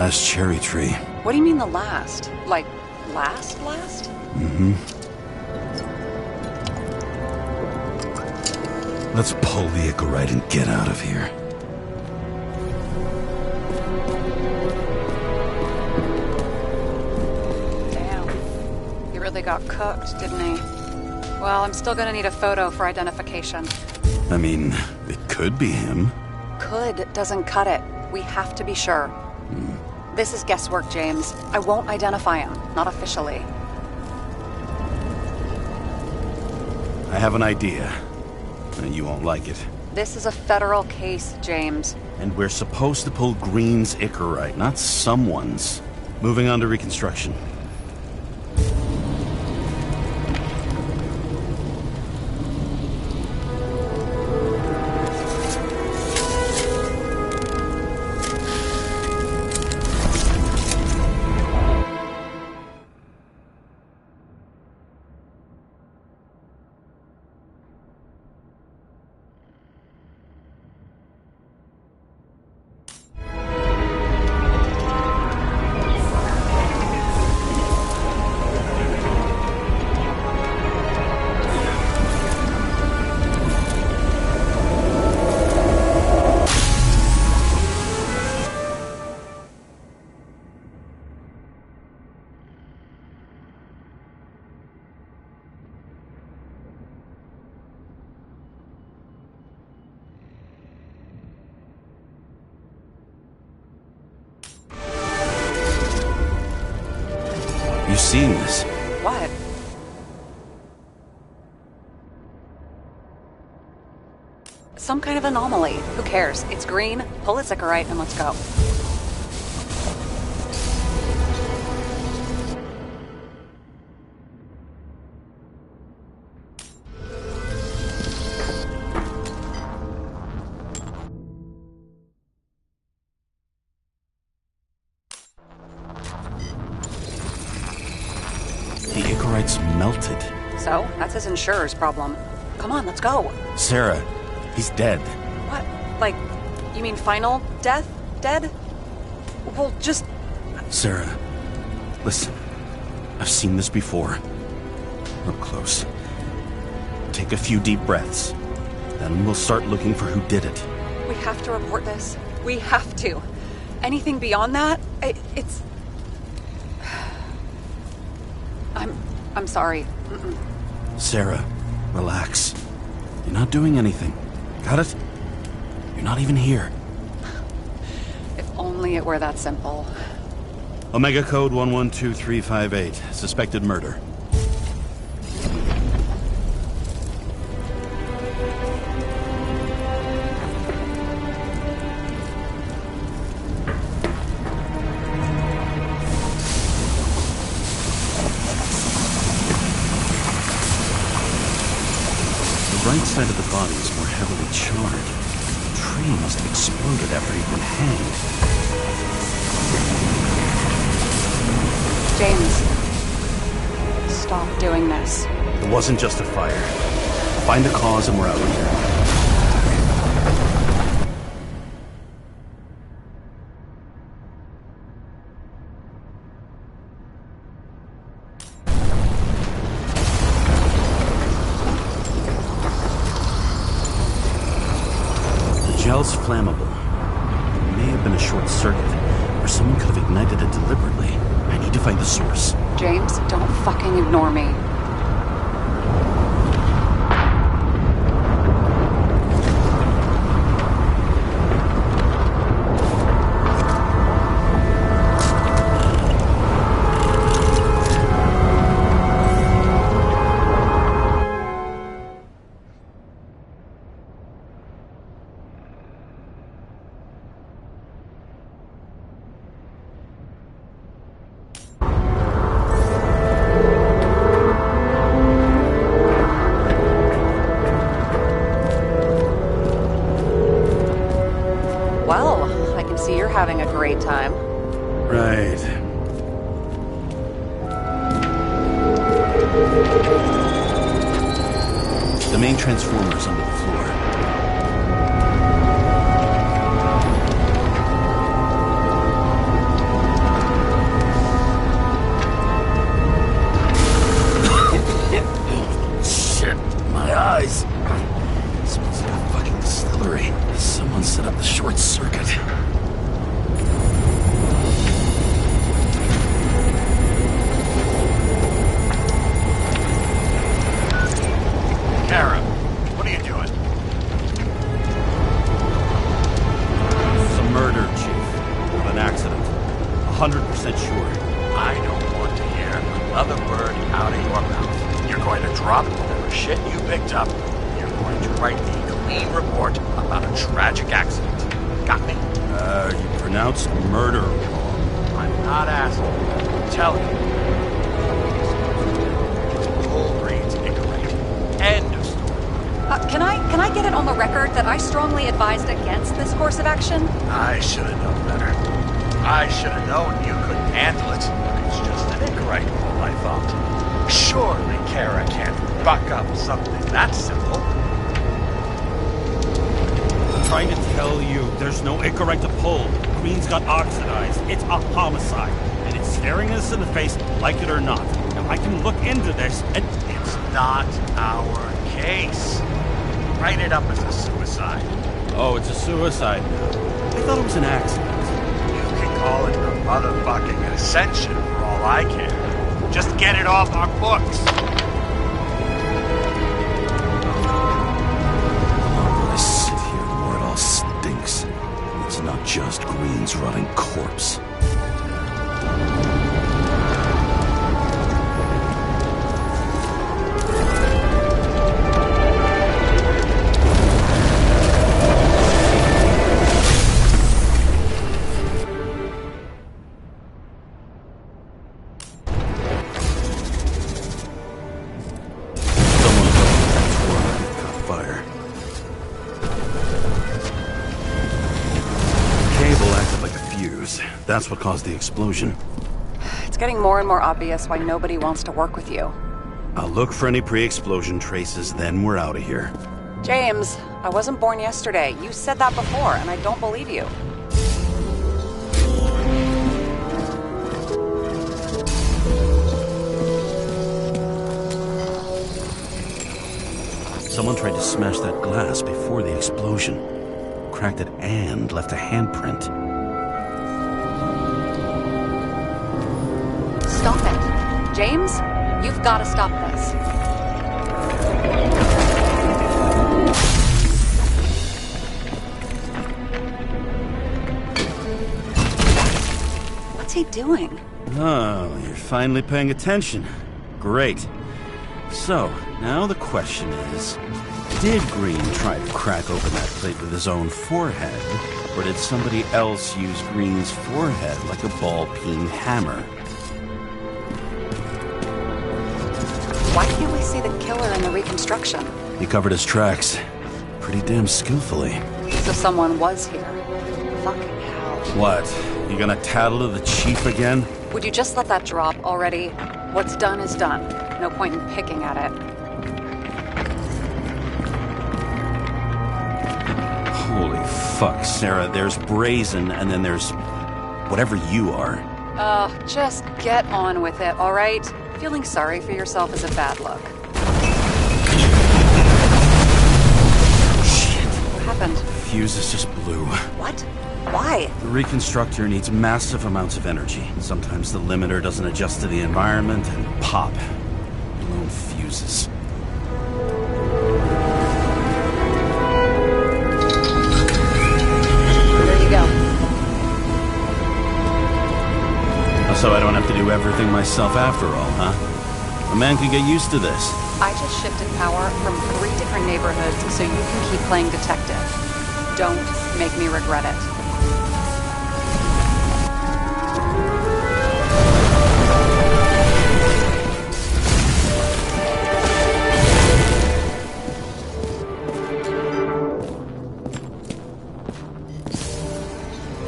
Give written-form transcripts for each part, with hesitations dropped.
Last cherry tree. What do you mean the last? Like, last? Mm-hmm. Let's pull the Icarite and get out of here. Damn. He really got cooked, didn't he? Well, I'm still gonna need a photo for identification. I mean, it could be him. Could doesn't cut it. We have to be sure. This is guesswork, James. I won't identify him. Not officially. I have an idea. You won't like it. This is a federal case, James. And we're supposed to pull Green's Icarite, not someone's. Moving on to reconstruction. You seen this? What? Some kind of anomaly. Who cares? It's green, pull its Icarite, and let's go. The Icarite's melted. So, that's his insurer's problem. Come on, let's go. Sarah, he's dead. What? Like, you mean final death? Dead? Well, just... Sarah, listen. I've seen this before. Up close. Take a few deep breaths. Then we'll start looking for who did it. We have to report this. We have to. Anything beyond that, it's... I'm sorry. Sarah, relax. You're not doing anything. Got it? You're not even here. If only it were that simple. Omega Code 112358. Suspected murder. The right side of the body is more heavily charred. The tree must have exploded after he'd been hanged. James, stop doing this. It wasn't just a fire. Find the cause and we're out of here. The gel's flammable. It may have been a short circuit, or someone could have ignited it deliberately. I need to find the source. James, don't fucking ignore me. Well, I can see you're having a great time. Right. The main transformer's under the floor. 100% sure. I don't want to hear another word out of your mouth. You're going to drop whatever shit you picked up. You're going to write the clean report about a tragic accident. Got me? You pronounced murder wrong. I'm not asking. I'm telling you. Cole Green's Icarite. End of story. Can I get it on the record that I strongly advised against this course of action? I should have known better. I should have known you couldn't handle it. It's just an Icarite ball, I thought. Surely Kara can't buck up something that simple. I'm trying to tell you, there's no Icarite to pull. Green's got oxidized. It's a homicide. And it's staring us in the face, like it or not. Now, I can look into this, and... It's not our case. Write it up as a suicide. Oh, it's a suicide now. I thought it was an accident. You can call it a motherfucking ascension for all I care. Just get it off our books. The longer I sit here, the more it all stinks. It's not just Green's rotting corpse. That's what caused the explosion. It's getting more and more obvious why nobody wants to work with you. I'll look for any pre-explosion traces, then we're out of here. James, I wasn't born yesterday. You said that before, and I don't believe you. Someone tried to smash that glass before the explosion. Cracked it and left a handprint. Stop it. James, you've got to stop this. What's he doing? Oh, you're finally paying attention. Great. So, now the question is, did Green try to crack open that plate with his own forehead, or did somebody else use Green's forehead like a ball-peen hammer? Why can't we see the killer in the reconstruction? He covered his tracks pretty damn skillfully. So someone was here. Fucking hell. What? You gonna tattle to the chief again? Would you just let that drop already? What's done is done. No point in picking at it. Holy fuck, Sarah. There's Brazen, and then there's whatever you are. Just get on with it, all right? Feeling sorry for yourself is a bad look. Shit. What happened? Fuses just blew. What? Why? The reconstructor needs massive amounts of energy. Sometimes the limiter doesn't adjust to the environment, and pop. Blown fuses. There you go. So I don't have to do everything myself after all, huh? A man could get used to this. I just shifted power from 3 different neighborhoods so you can keep playing detective. Don't make me regret it.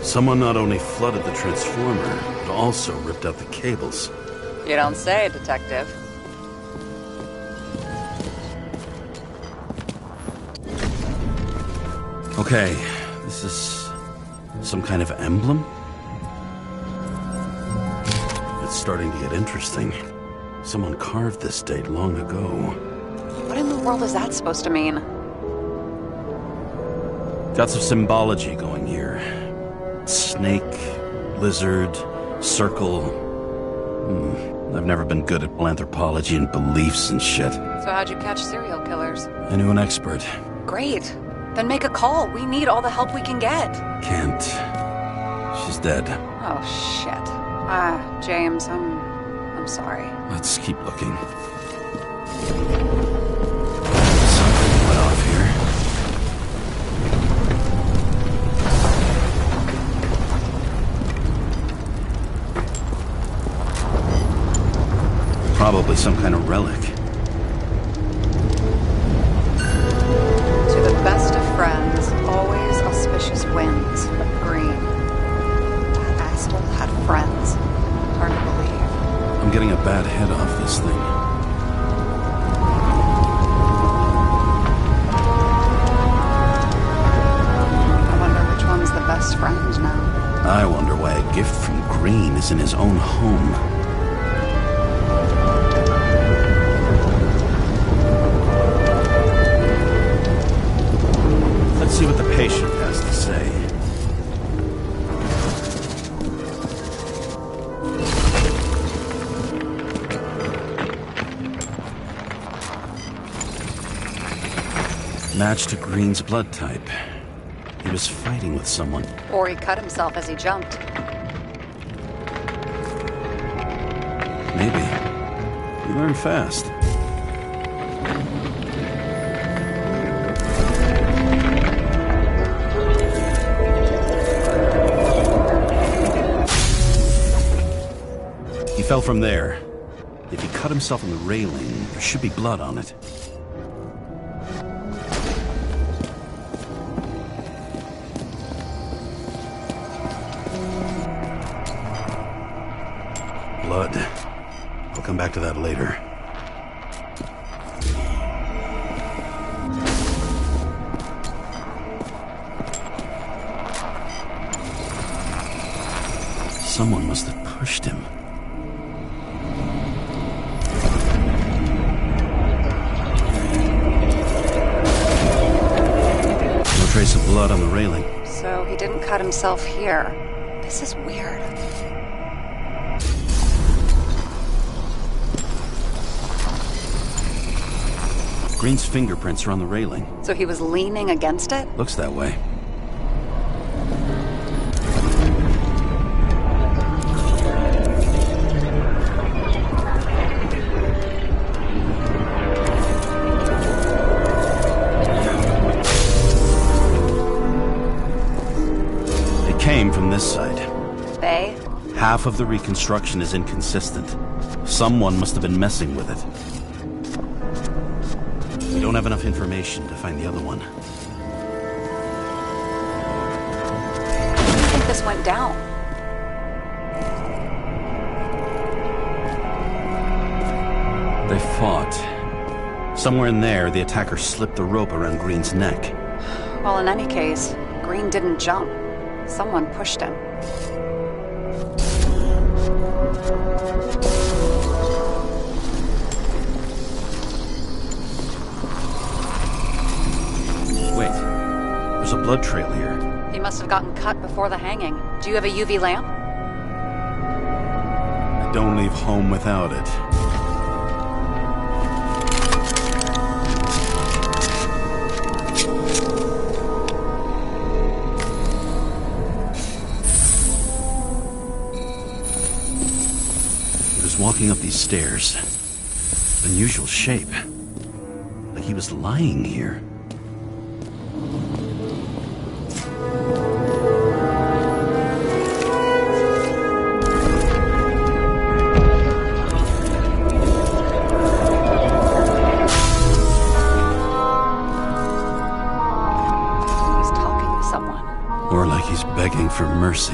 Someone not only flooded the transformer, but also ripped out the cables. You don't say, detective. Okay, this is some kind of emblem? It's starting to get interesting. Someone carved this date long ago. What in the world is that supposed to mean? Got some symbology going here. Snake, lizard, circle. I've never been good at anthropology and beliefs and shit. So how'd you catch serial killers? I knew an expert. Great. Then make a call. We need all the help we can get. Can't. She's dead. Oh, shit. James, I'm sorry. Let's keep looking. Something went off here. Probably some kind of relic. To the best of friends, always auspicious winds, but Green. That asshole had friends. Hard to believe. I'm getting a bad head off this thing. I wonder which one's the best friend now. I wonder why a gift from Green is in his own home. Let's see what the patient has to say. Match to Green's blood type. He was fighting with someone. Or he cut himself as he jumped. Maybe. You learn fast. He fell from there. If he cut himself on the railing, there should be blood on it. Blood. I'll come back to that later. Someone must have pushed him. No trace of blood on the railing. So he didn't cut himself here. This is weird. Green's fingerprints are on the railing. So he was leaning against it? Looks that way. It came from this side. They? Half of the reconstruction is inconsistent. Someone must have been messing with it. We don't have enough information to find the other one. How do you think this went down? They fought. Somewhere in there, the attacker slipped the rope around Green's neck. Well, in any case, Green didn't jump. Someone pushed him. Wait, there's a blood trail here. He must have gotten cut before the hanging. Do you have a UV lamp? I don't leave home without it. He was walking up these stairs. Unusual shape. Like he was lying here. Or like he's begging for mercy.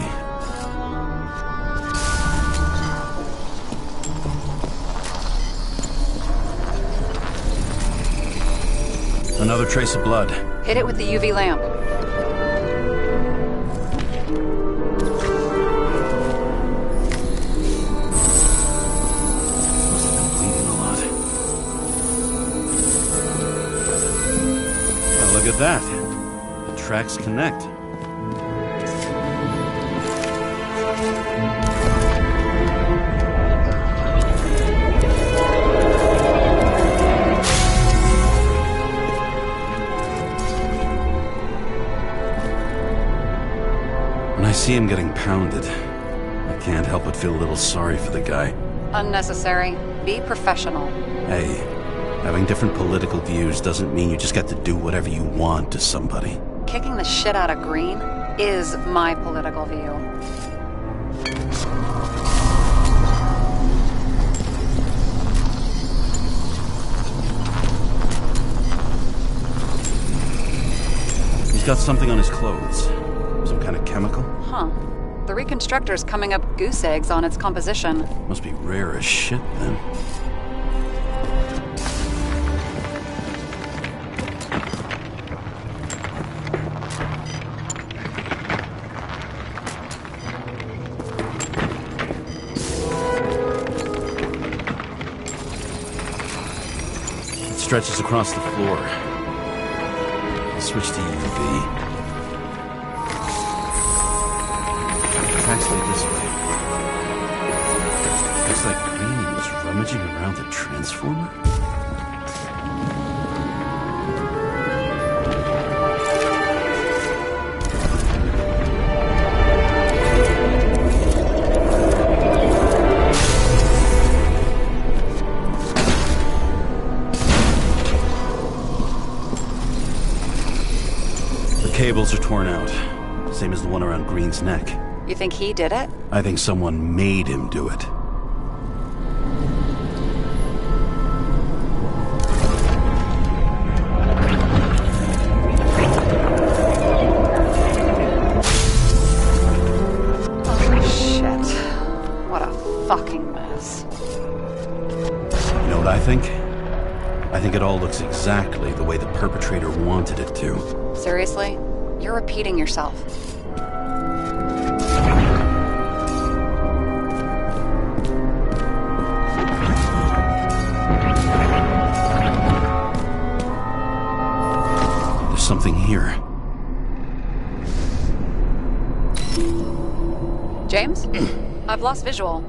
Another trace of blood. Hit it with the UV lamp. Must have been bleeding a lot. Oh, look at that. The tracks connect. When I see him getting pounded, I can't help but feel a little sorry for the guy. Unnecessary. Be professional. Hey, having different political views doesn't mean you just get to do whatever you want to somebody. Kicking the shit out of Green is my political view. He's got something on his clothes. Some kind of chemical? Huh. The Reconstructor's coming up goose eggs on its composition. Must be rare as shit, then. It stretches across the floor. I'll switch to UV. Actually, this way. Looks like Green was rummaging around the transformer. The cables are torn out, same as the one around Green's neck. You think he did it? I think someone made him do it. Oh, shit. What a fucking mess. You know what I think? I think it all looks exactly the way the perpetrator wanted it to. Seriously? You're repeating yourself. Something here. James? I've lost visual.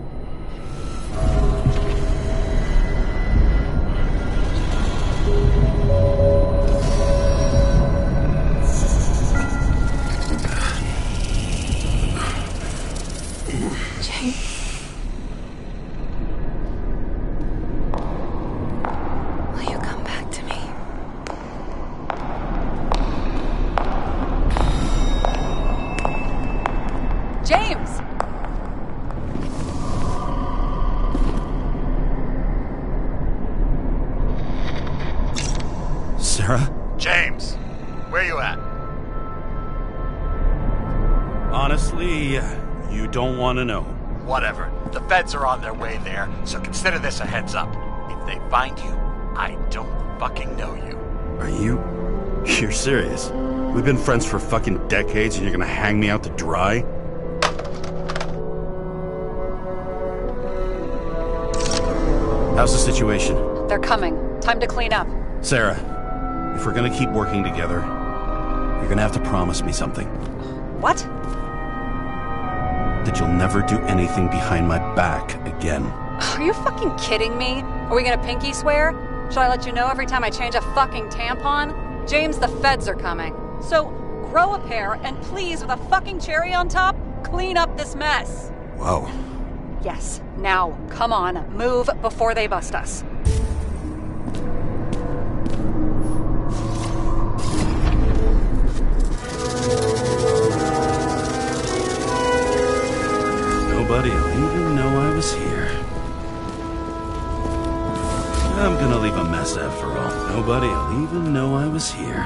James? Will you come back to me? James! Sarah? James, where you at? Honestly, you don't want to know. Whatever. The feds are on their way there, so consider this a heads up. If they find you, I don't fucking know you. Are you? You're serious? We've been friends for fucking decades and you're gonna hang me out to dry? How's the situation? They're coming. Time to clean up. Sarah, if we're gonna keep working together, you're gonna have to promise me something. What? That you'll never do anything behind my back again. Are you fucking kidding me? Are we gonna pinky swear? Should I let you know every time I change a fucking tampon? James, the feds are coming. So, grow a pair and please, with a fucking cherry on top, clean up this mess. Whoa. Yes. Now, come on. Move before they bust us. Nobody'll even know I was here. I'm gonna leave a mess after all. Nobody'll even know I was here.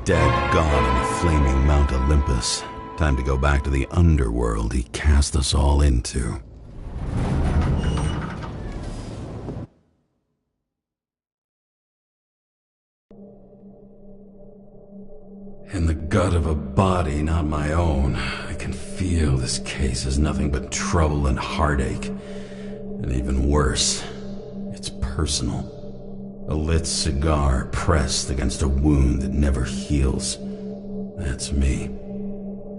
Dead, gone in the flaming Mount Olympus. Time to go back to the underworld he cast us all into. In the gut of a body not my own, I can feel this case is nothing but trouble and heartache. And even worse, it's personal. A lit cigar pressed against a wound that never heals. That's me.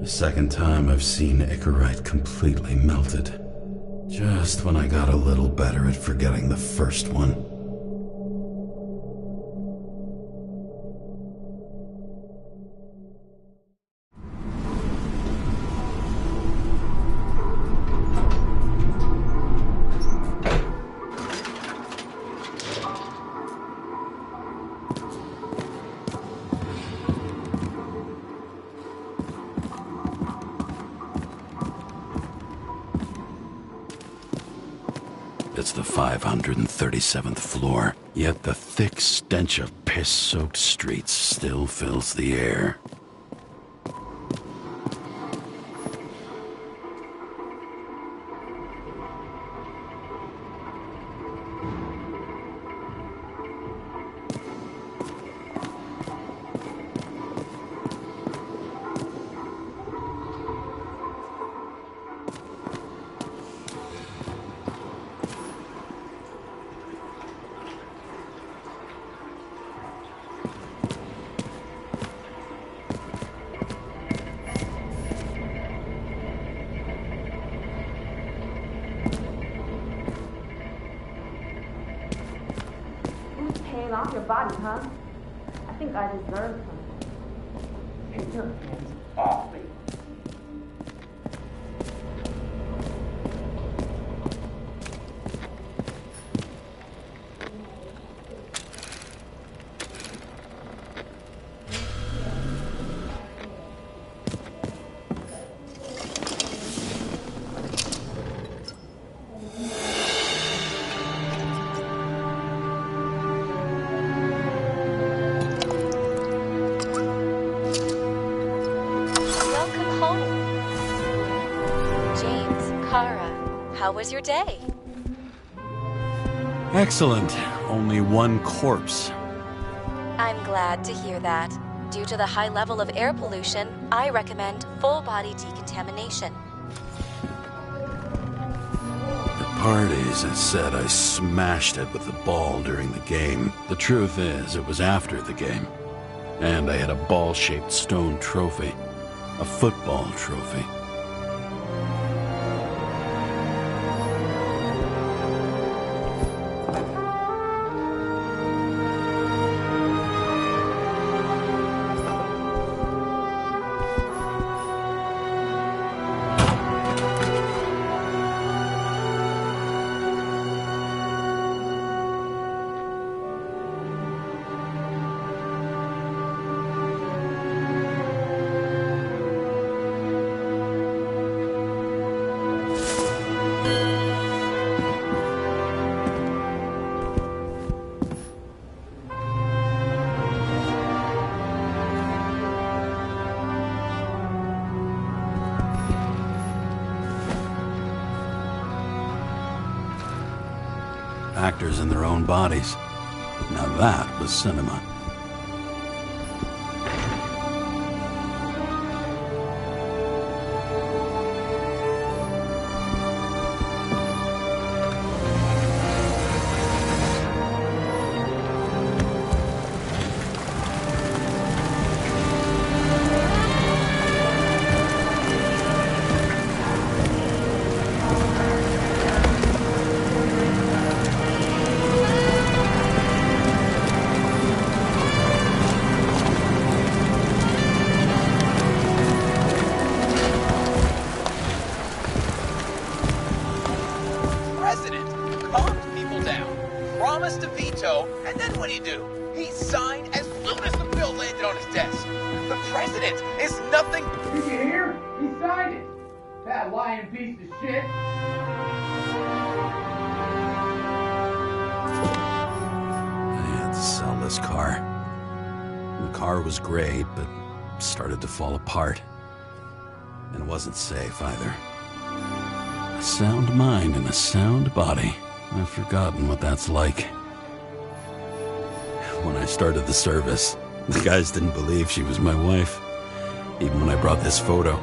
The second time I've seen Icarite completely melted. Just when I got a little better at forgetting the first one. It's the 537th floor, yet the thick stench of piss-soaked streets still fills the air. Off your body, huh? I think I deserve something. Take your hands off me. How was your day? Excellent. Only one corpse. I'm glad to hear that. Due to the high level of air pollution, I recommend full-body decontamination. At parties, I said I smashed it with the ball during the game. The truth is, it was after the game. And I had a ball-shaped stone trophy. A football trophy. Actors in their own bodies. Now that was cinema. Promised to veto, and then what'd he do? He signed as soon as the bill landed on his desk. The president is nothing. Did you hear? He signed it. That lying piece of shit. I had to sell this car. The car was great, but started to fall apart. And it wasn't safe either. A sound mind and a sound body. I've forgotten what that's like. When I started the service, the guys didn't believe she was my wife. Even when I brought this photo,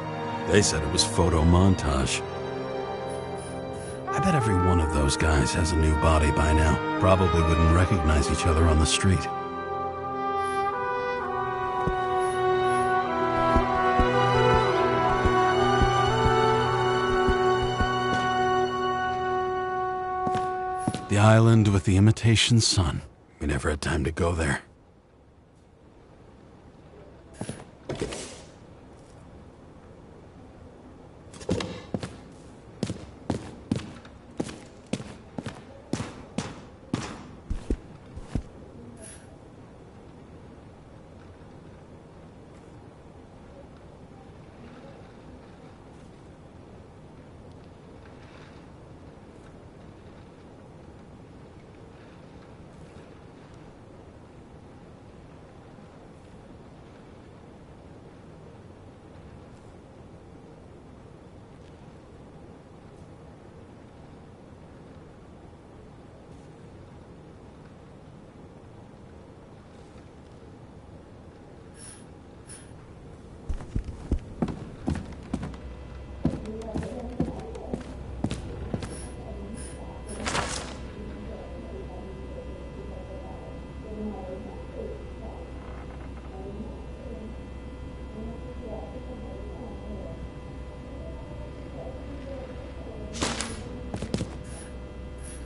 they said it was photo montage. I bet every one of those guys has a new body by now. Probably wouldn't recognize each other on the street. The island with the imitation sun. We never had time to go there.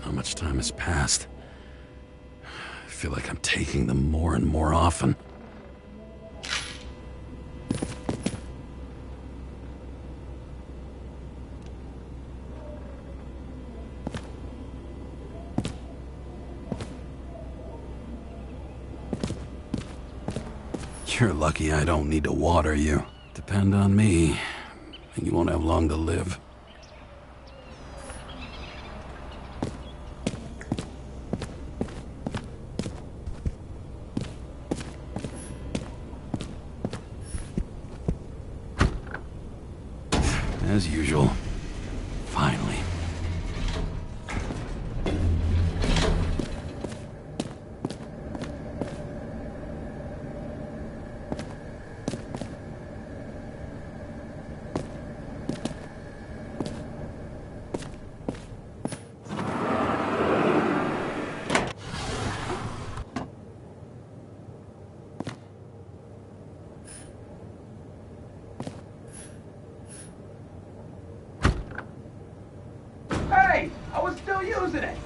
How much time has passed? I feel like I'm taking them more and more often. You're lucky I don't need to water you. Depend on me, and you won't have long to live. As usual. Finally. Hey! I was still using it!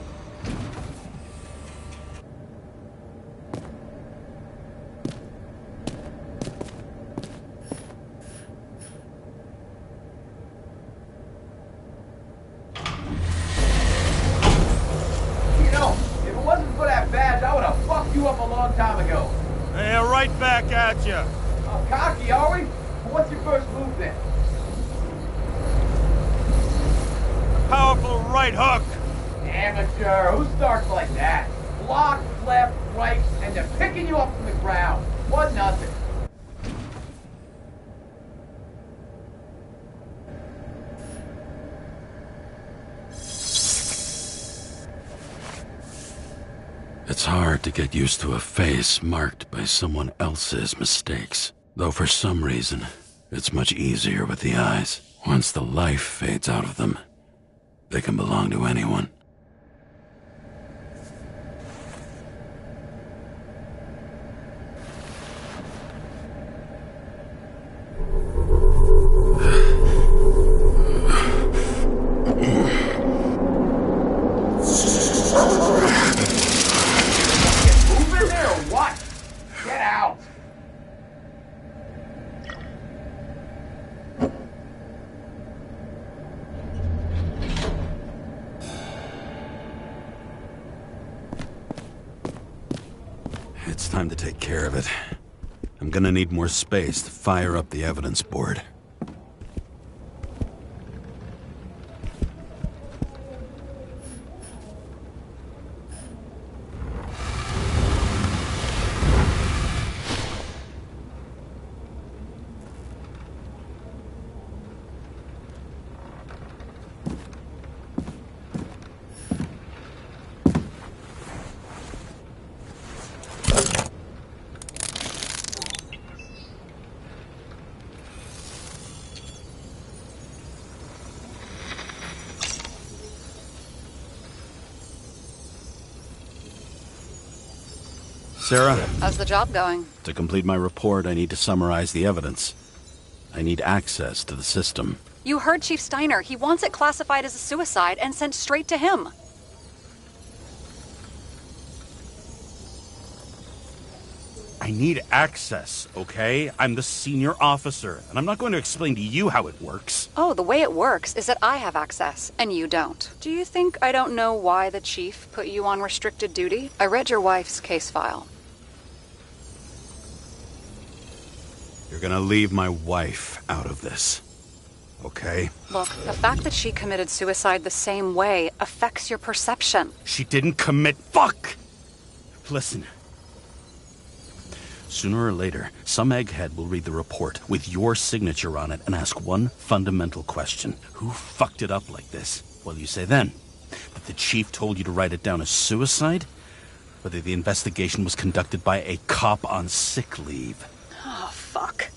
You know, if it wasn't for that badge, I would have fucked you up a long time ago. Yeah, right back at you. Cocky, are we? What's your first move then? Powerful right hook. Amateur, who starts like that? Block, left, right, and they're picking you up from the ground. 1-0. It's hard to get used to a face marked by someone else's mistakes. Though for some reason, it's much easier with the eyes. Once the life fades out of them, they can belong to anyone. Move in there or what? Get out! It's time to take care of it. I'm gonna need more space to fire up the evidence board. Sarah? How's the job going? To complete my report, I need to summarize the evidence. I need access to the system. You heard Chief Steiner. He wants it classified as a suicide and sent straight to him. I need access, okay? I'm the senior officer, and I'm not going to explain to you how it works. Oh, the way it works is that I have access, and you don't. Do you think I don't know why the chief put you on restricted duty? I read your wife's case file. You're gonna leave my wife out of this, okay? Look, the fact that she committed suicide the same way affects your perception. She didn't commit. Fuck! Listen. Sooner or later, some egghead will read the report with your signature on it and ask one fundamental question. Who fucked it up like this? What do you say then? That the chief told you to write it down as suicide? Whether the investigation was conducted by a cop on sick leave? Oh, fuck.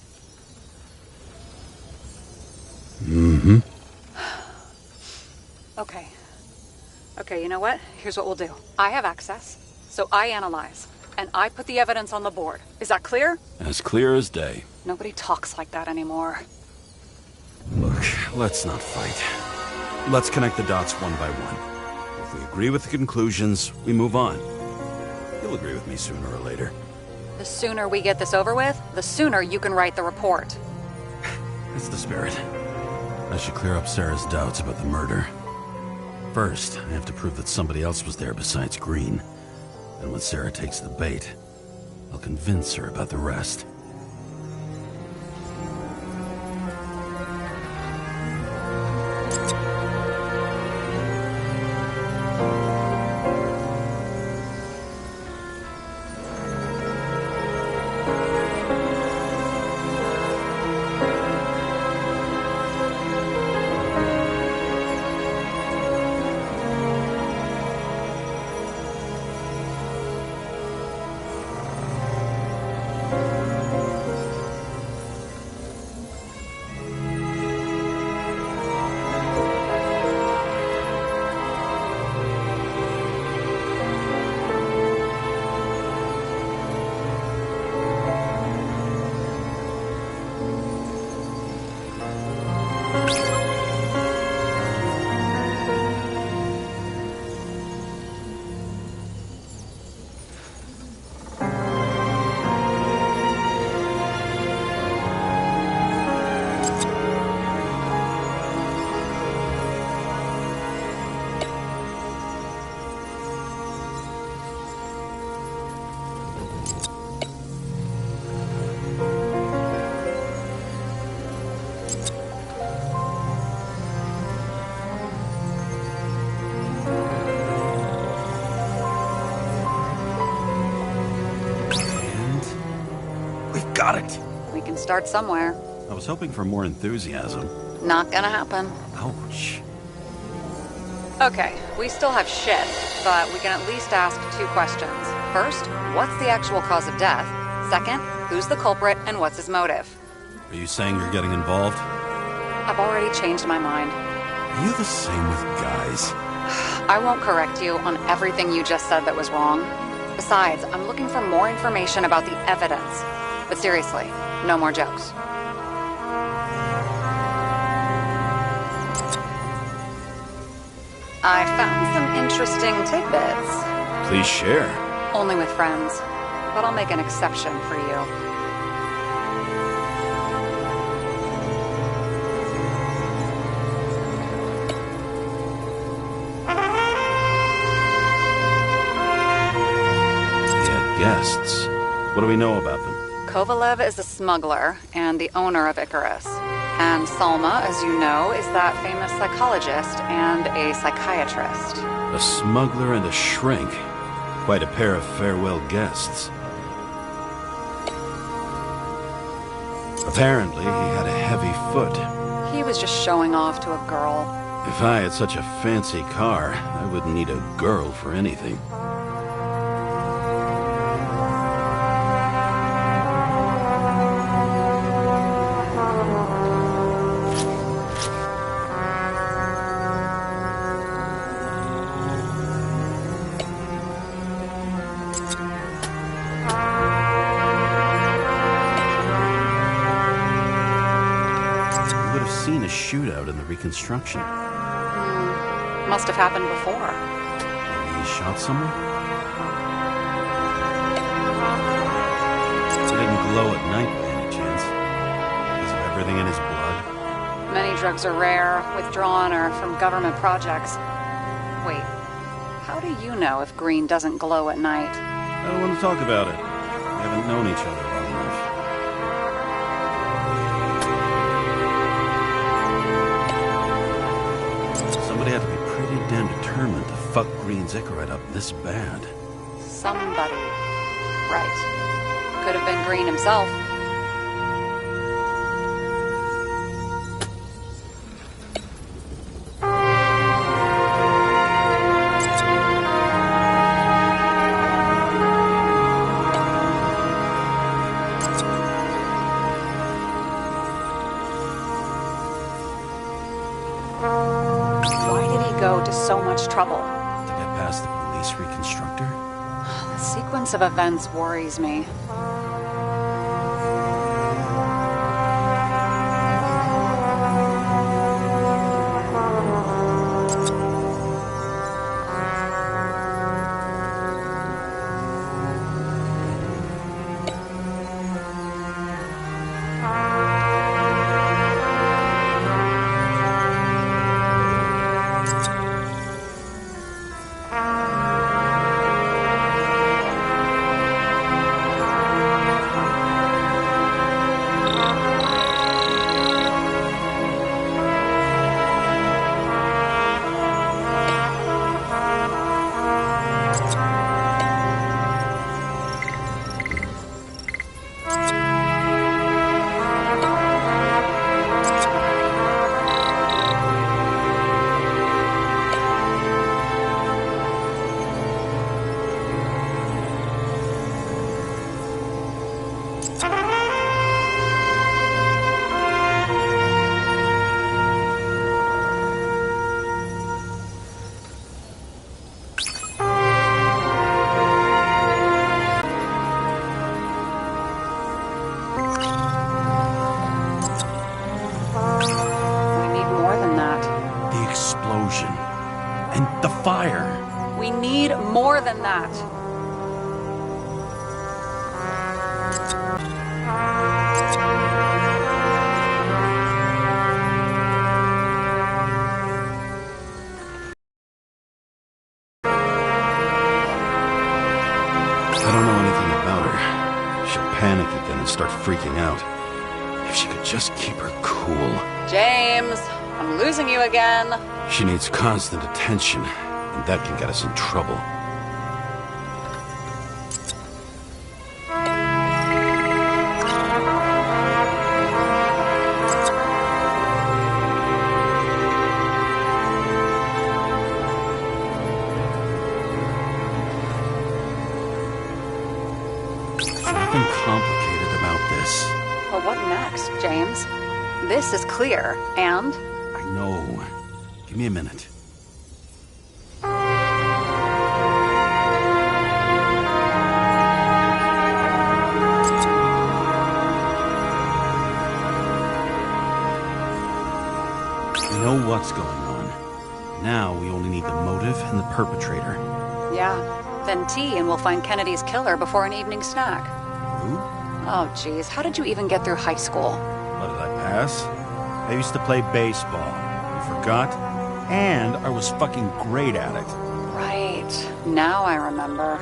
Mm-hmm. Okay, you know what? Here's what we'll do. I have access, so I analyze. And I put the evidence on the board. Is that clear? As clear as day. Nobody talks like that anymore. Look, let's not fight. Let's connect the dots one by one. If we agree with the conclusions, we move on. You'll agree with me sooner or later. The sooner we get this over with, the sooner you can write the report. That's the spirit. I should clear up Sarah's doubts about the murder. First, I have to prove that somebody else was there besides Green. And when Sarah takes the bait, I'll convince her about the rest. Got it! We can start somewhere. I was hoping for more enthusiasm. Not gonna happen. Ouch. Okay, we still have shit, but we can at least ask 2 questions. First, what's the actual cause of death? Second, who's the culprit and what's his motive? Are you saying you're getting involved? I've already changed my mind. Are you the same with guys? I won't correct you on everything you just said that was wrong. Besides, I'm looking for more information about the evidence. But seriously, no more jokes. I found some interesting tidbits. Please share. Only with friends. But I'll make an exception for you. Get guests. What do we know about them? Kovalev is a smuggler and the owner of Icarus. And Salma, as you know, is that famous psychologist and a psychiatrist. A smuggler and a shrink. Quite a pair of farewell guests. Apparently, he had a heavy foot. He was just showing off to a girl. If I had such a fancy car, I wouldn't need a girl for anything. Shootout in the reconstruction. Must have happened before. Maybe he shot someone? glow at night by any chance? Because of everything in his blood? Many drugs are rare, withdrawn, or from government projects. Wait, how do you know if green doesn't glow at night? I don't want to talk about it. We haven't known each other long enough. Somebody had to be pretty damn determined to fuck Green Zickerite up this bad. Somebody. Right. Could have been Green himself. To so much trouble. To get past the police reconstructor? The sequence of events worries me. And the fire. We need more than that. I don't know anything about her. She'll panic again and start freaking out. If she could just keep her cool. James, I'm losing you again. She needs constant attention, and that can get us in trouble. There's nothing complicated about this. Well, what next, James? This is clear, and? I know. Give me a minute. We know what's going on. Now we only need the motive and the perpetrator. Yeah. Then tea and we'll find Kennedy's killer before an evening snack. Who? Oh, geez. How did you even get through high school? What, did I pass? I used to play baseball. You forgot? And I was fucking great at it. Right. Now I remember.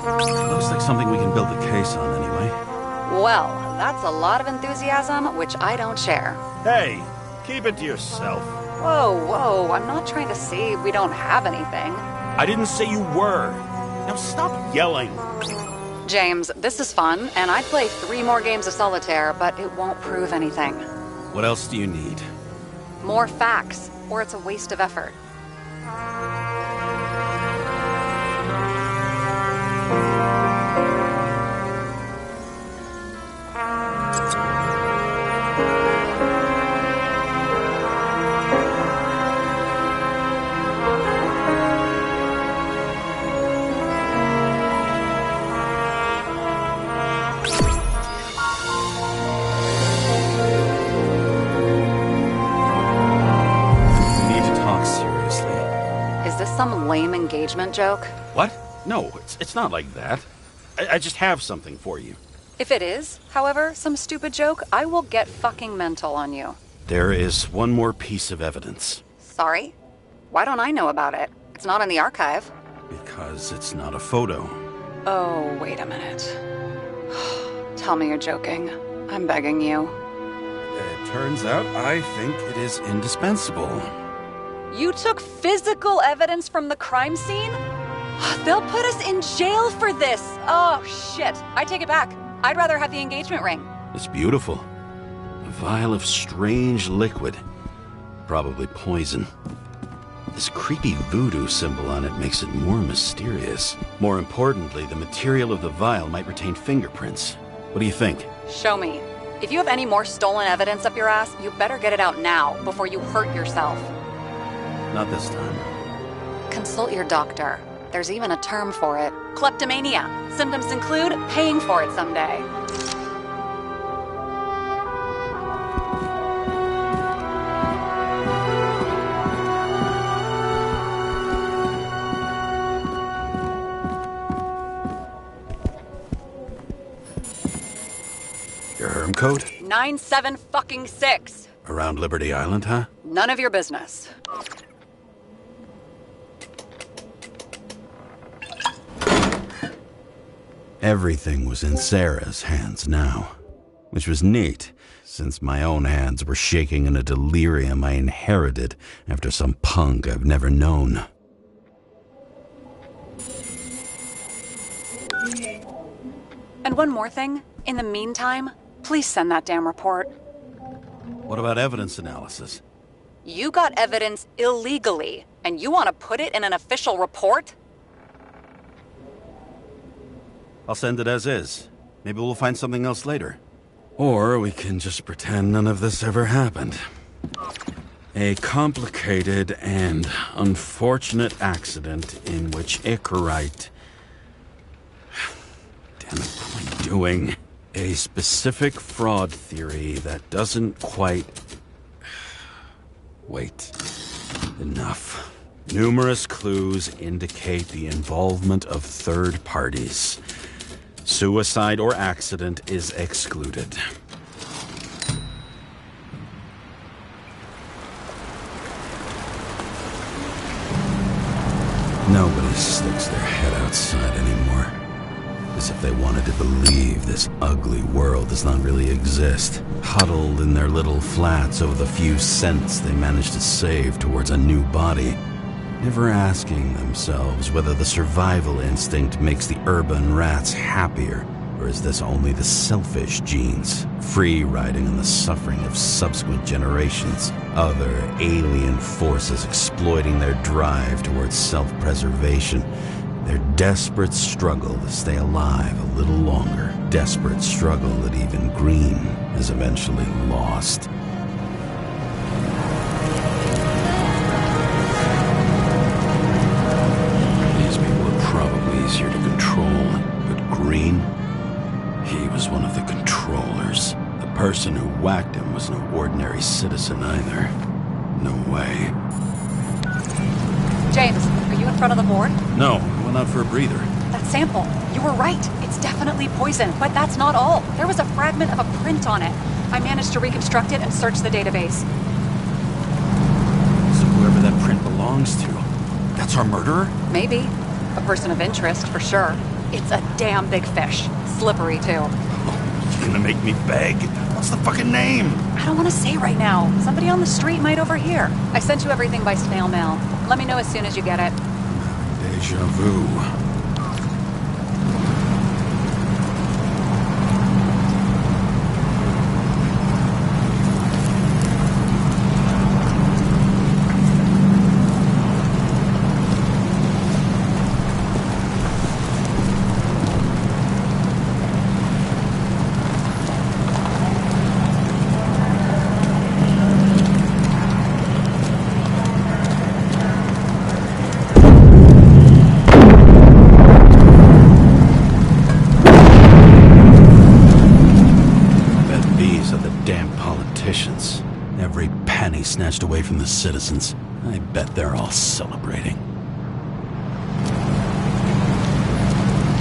Looks like something we can build a case on anyway. Well, that's a lot of enthusiasm, which I don't share. Hey, keep it to yourself. Whoa, I'm not trying to say we don't have anything. I didn't say you were. Now stop yelling. James, this is fun, and I'd play 3 more games of solitaire, but it won't prove anything. What else do you need? More facts, or it's a waste of effort. Some lame engagement joke? What? No, it's not like that. I just have something for you. If it is, however, some stupid joke, I will get fucking mental on you. There is one more piece of evidence. Sorry? Why don't I know about it? It's not in the archive. Because it's not a photo. Oh, wait a minute. Tell me you're joking. I'm begging you. It turns out I think it is indispensable. You took physical evidence from the crime scene? They'll put us in jail for this! Oh, shit. I take it back. I'd rather have the engagement ring. It's beautiful. A vial of strange liquid. Probably poison. This creepy voodoo symbol on it makes it more mysterious. More importantly, the material of the vial might retain fingerprints. What do you think? Show me. If you have any more stolen evidence up your ass, you better get it out now, before you hurt yourself. Not this time. Consult your doctor. There's even a term for it. Kleptomania. Symptoms include paying for it someday. Your herm code? 97-fucking-6. Around Liberty Island, huh? None of your business. Everything was in Sarah's hands now, which was neat, since my own hands were shaking in a delirium I inherited after some punk I've never known. And one more thing. In the meantime, please send that damn report. What about evidence analysis? You got evidence illegally, and you want to put it in an official report? I'll send it as is. Maybe we'll find something else later. Or we can just pretend none of this ever happened. A complicated and unfortunate accident in which Icarite... Damn it, what am I doing? A specific fraud theory that doesn't quite... Wait. Enough. Numerous clues indicate the involvement of third parties. Suicide or accident is excluded. Nobody sticks their head outside anymore. As if they wanted to believe this ugly world does not really exist. Huddled in their little flats over the few cents they managed to save towards a new body. Never asking themselves whether the survival instinct makes the urban rats happier, or is this only the selfish genes, free riding on the suffering of subsequent generations, other alien forces exploiting their drive towards self-preservation, their desperate struggle to stay alive a little longer, desperate struggle that even Green has eventually lost. Easier to control, but Green, he was one of the controllers. The person who whacked him was no ordinary citizen either. No way. James, are you in front of the board? No, I went out for a breather. That sample, you were right. It's definitely poison, but that's not all. There was a fragment of a print on it. I managed to reconstruct it and search the database. So whoever that print belongs to, that's our murderer? Maybe. A person of interest, for sure. It's a damn big fish. Slippery, too. You gonna make me beg? What's the fucking name? I don't want to say right now. Somebody on the street might overhear. I sent you everything by snail mail. Let me know as soon as you get it. Deja vu. Every penny snatched away from the citizens. I bet they're all celebrating.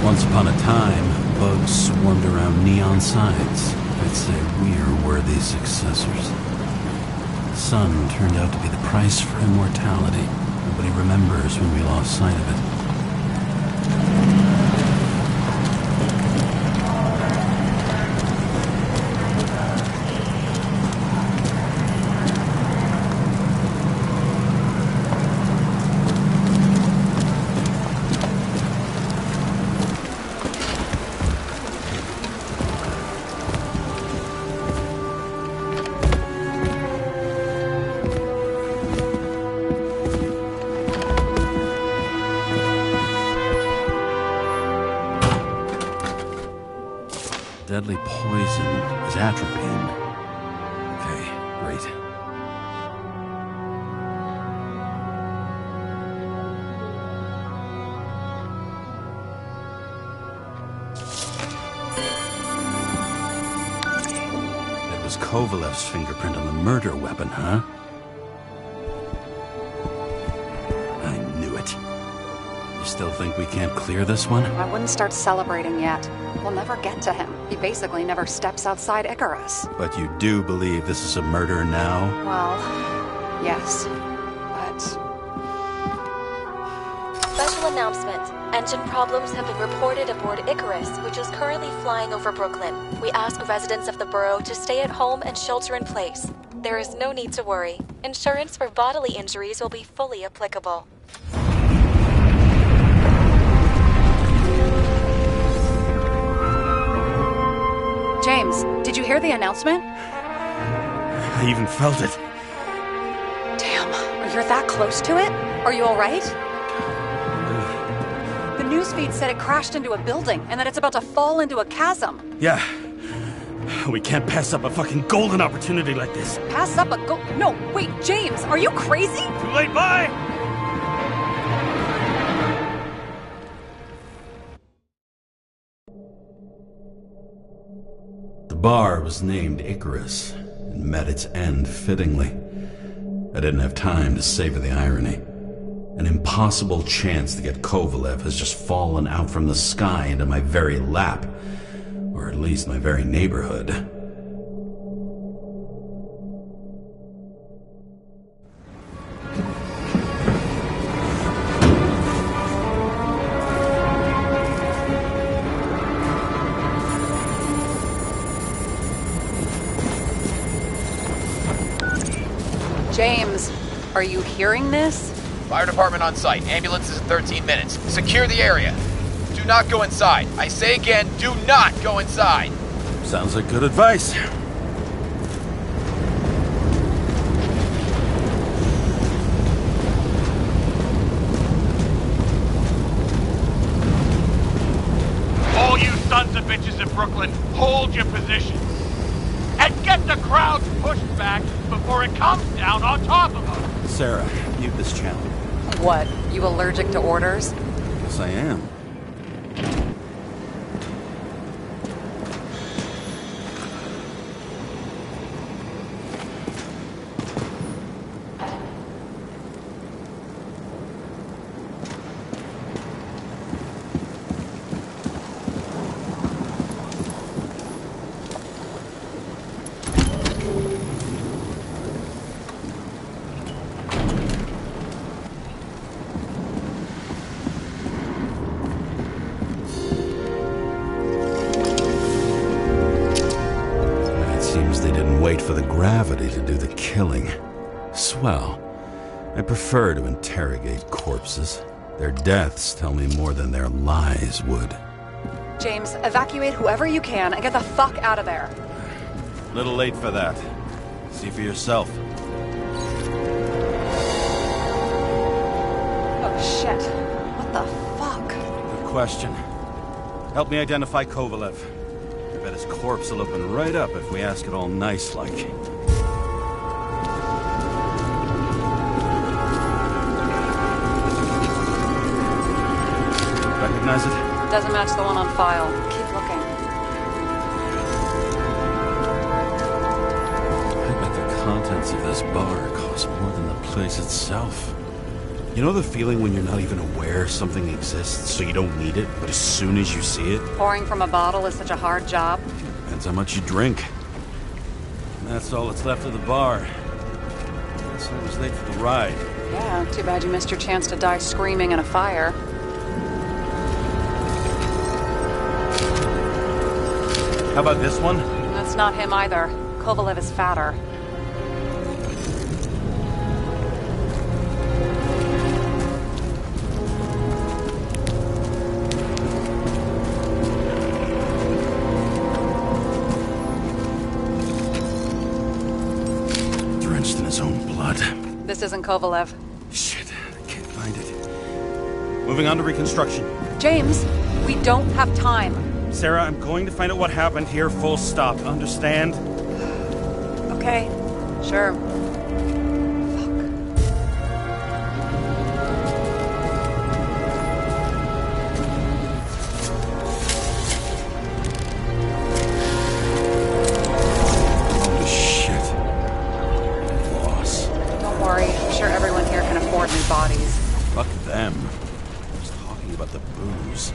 Once upon a time, bugs swarmed around neon signs. I'd say we're worthy successors. The sun turned out to be the price for immortality. Nobody remembers when we lost sight of it. Deadly poison is atropine. Okay, great. It was Kovalev's fingerprint on the murder weapon, huh? I knew it. You still think we can't clear this one? I wouldn't start celebrating yet. We'll never get to him. He basically never steps outside Icarus. But you do believe this is a murder now? Well, yes. But... Special announcement. Engine problems have been reported aboard Icarus, which is currently flying over Brooklyn. We ask residents of the borough to stay at home and shelter in place. There is no need to worry. Insurance for bodily injuries will be fully applicable. James, did you hear the announcement? I even felt it. Damn, you're that close to it? Are you alright? The newsfeed said it crashed into a building and that it's about to fall into a chasm. Yeah. We can't pass up a fucking golden opportunity like this. Pass up a No, wait, James, are you crazy? Too late, bye! The bar was named Icarus and met its end fittingly. I didn't have time to savor the irony. An impossible chance to get Kovalev has just fallen out from the sky into my very lap, or at least my very neighborhood. James, are you hearing this? Fire department on site. Ambulance is in 13 minutes. Secure the area. Do not go inside. I say again, do not go inside. Sounds like good advice. All you sons of bitches in Brooklyn, hold your positions. And get the crowd pushed back before it comes down on top of them. Sarah, mute this channel. What, you allergic to orders? Yes, I am. obviously didn't wait for the gravity to do the killing. Swell. I prefer to interrogate corpses. Their deaths tell me more than their lies would. James, evacuate whoever you can and get the fuck out of there. Little late for that. See for yourself. Oh shit. What the fuck? Good question. Help me identify Kovalev. I bet his corpse will open right up if we ask it all nice-like. Recognize it? Doesn't match the one on file. Keep looking. I bet the contents of this bar cost more than the place itself. You know the feeling when you're not even aware something exists, so you don't need it, but as soon as you see it? Pouring from a bottle is such a hard job. Depends how much you drink. And that's all that's left of the bar. Guess I was late for the ride. Yeah, too bad you missed your chance to die screaming in a fire. How about this one? That's not him either. Kovalev is fatter. Drenched in his own blood. This isn't Kovalev. Shit, I can't find it. Moving on to reconstruction. James, we don't have time. Sarah, I'm going to find out what happened here, full stop. Understand? Okay, sure. Holy shit. Loss. Don't worry, I'm sure everyone here can afford new bodies. Fuck them. I was talking about the booze.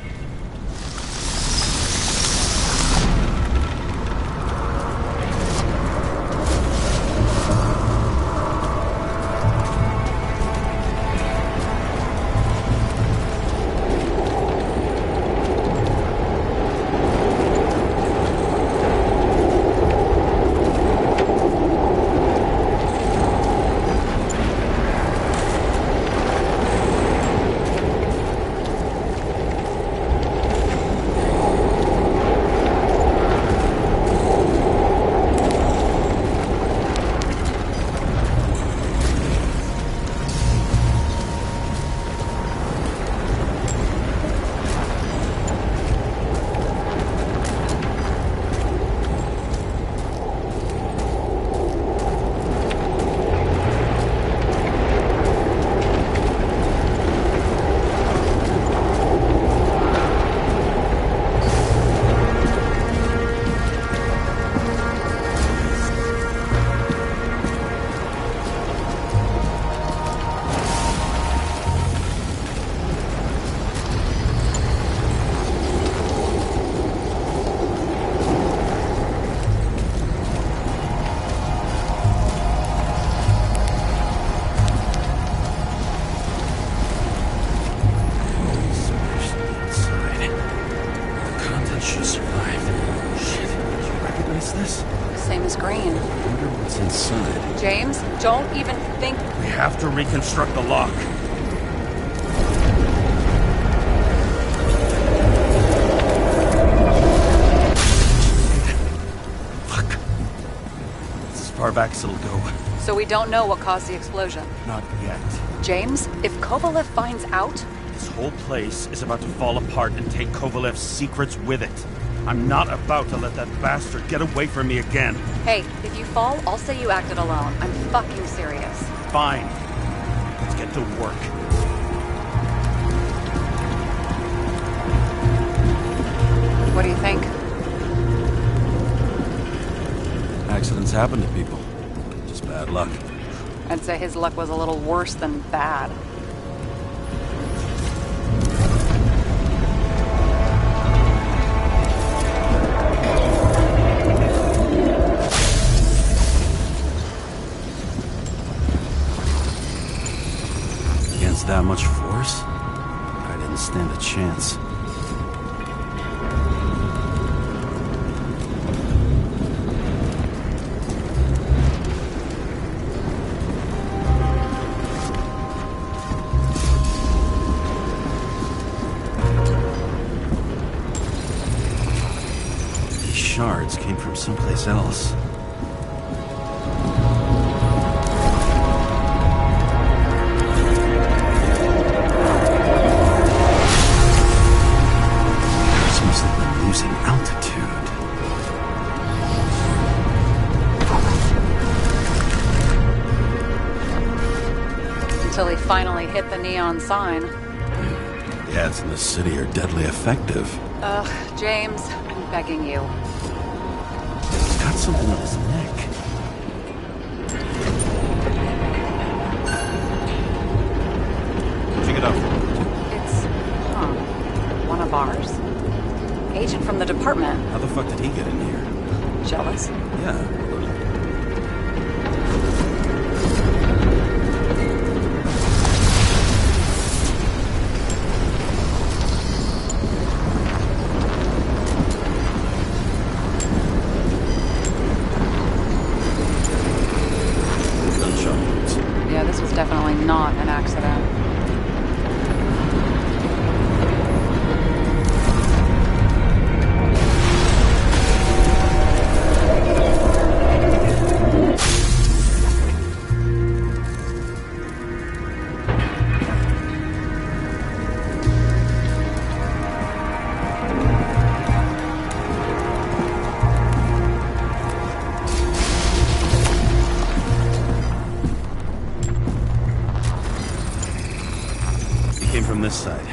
James, don't even think... We have to reconstruct the lock. Fuck. It's as far back as it'll go. So we don't know what caused the explosion? Not yet. James, if Kovalev finds out... This whole place is about to fall apart and take Kovalev's secrets with it. I'm not about to let that bastard get away from me again. Hey, if you fall, I'll say you acted alone. I'm fucking serious. Fine. Let's get to work. What do you think? Accidents happen to people. Just bad luck. I'd say his luck was a little worse than bad. Against that much force, I didn't stand a chance. shards came from someplace else. This must have been losing altitude. Until he finally hit the neon sign. The ads in this city are deadly effective. Ugh, James, I'm begging you. He's got something on his neck. Where'd you get off? It's, one of ours. Agent from the department. How the fuck did he get in here? Jealous? Yeah, a little. Definitely not an accident. From this side,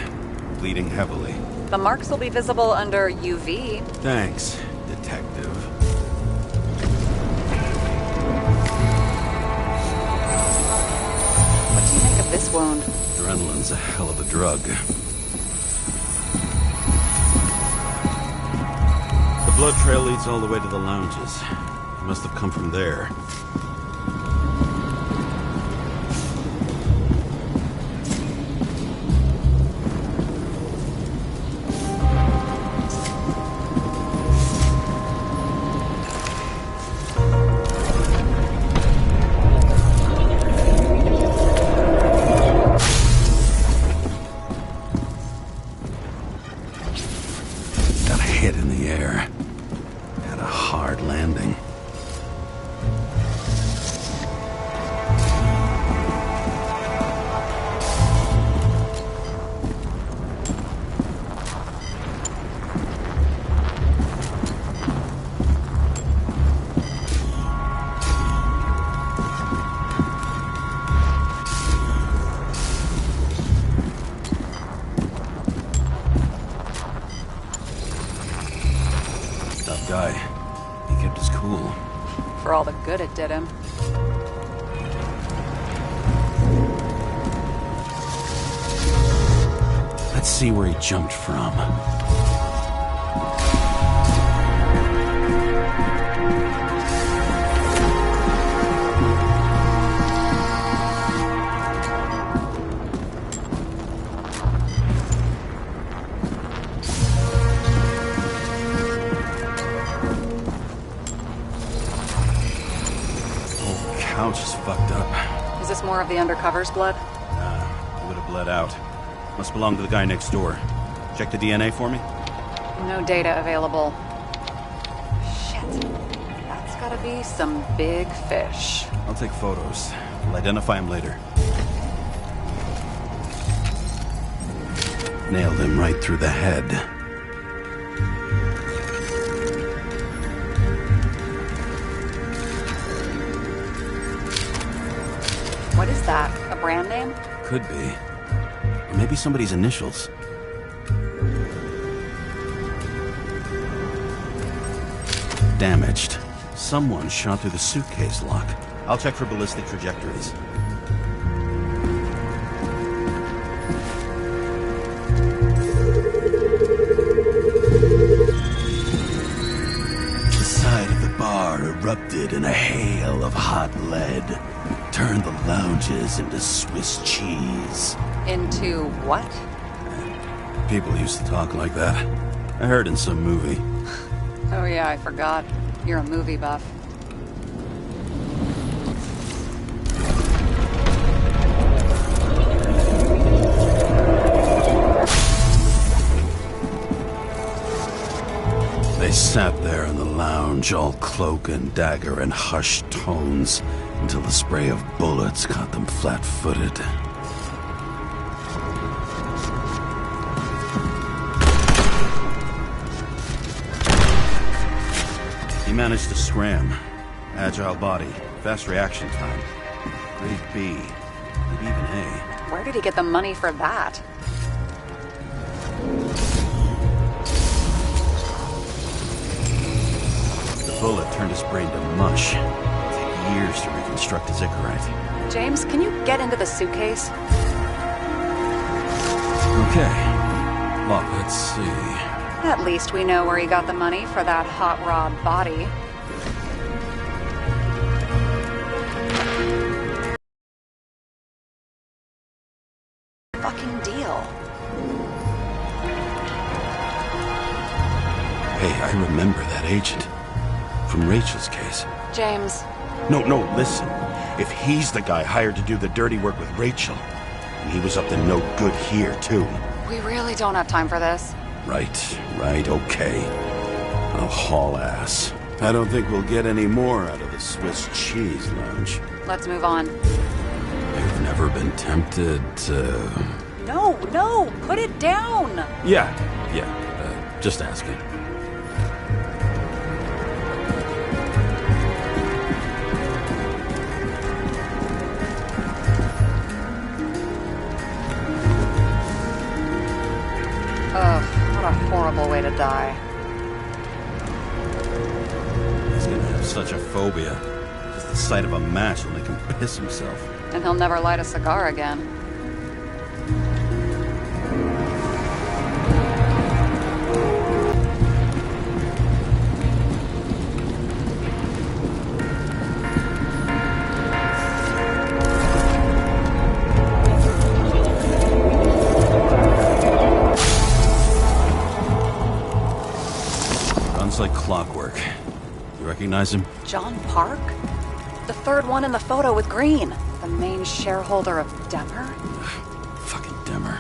bleeding heavily. The marks will be visible under UV. Thanks, detective. What do you make of this wound? Adrenaline's a hell of a drug. The blood trail leads all the way to the lounges. It must have come from there. Hit in the air. Had a hard landing. Guy. He kept his cool. For all the good it did him. Let's see where he jumped from. Couch is fucked up. Is this more of the undercover's blood? Nah, it would have bled out. Must belong to the guy next door. Check the DNA for me? No data available. Shit. That's gotta be some big fish. I'll take photos. We'll identify him later. Nailed him right through the head. What is that? A brand name? Could be. Or maybe somebody's initials. Damaged. Someone shot through the suitcase lock. I'll check for ballistic trajectories. The side of the bar erupted in a hail of hot lead. Turned the lounges into Swiss cheese. Into what? People used to talk like that. I heard in some movie. Oh yeah, I forgot. You're a movie buff. They They sat there in the lounge, all cloak and dagger and hushed tones, until the spray of bullets caught them flat-footed. He managed to scram. Agile body, fast reaction time. Grade B, maybe even A. Where did he get the money for that? The bullet turned his brain to mush. It'd take years to reconstruct his Icarite. James, can you get into the suitcase? Okay. Well, let's see. At least we know where he got the money for that hot rod body. Fucking deal. Hey, I remember that agent. From Rachel's case. James. No, listen. If he's the guy hired to do the dirty work with Rachel, and he was up to no good here, too. We really don't have time for this. Right, okay. I'll haul ass. I don't think we'll get any more out of the Swiss cheese lounge. Let's move on. You've never been tempted to... No, put it down! Yeah, just asking. Ugh, what a horrible way to die. He's gonna have such a phobia. Just the sight of a match will make him piss himself. And he'll never light a cigar again. Runs like clockwork. You recognize him? John Park? The third one in the photo with Green. The main shareholder of Demmer? Fucking Demmer.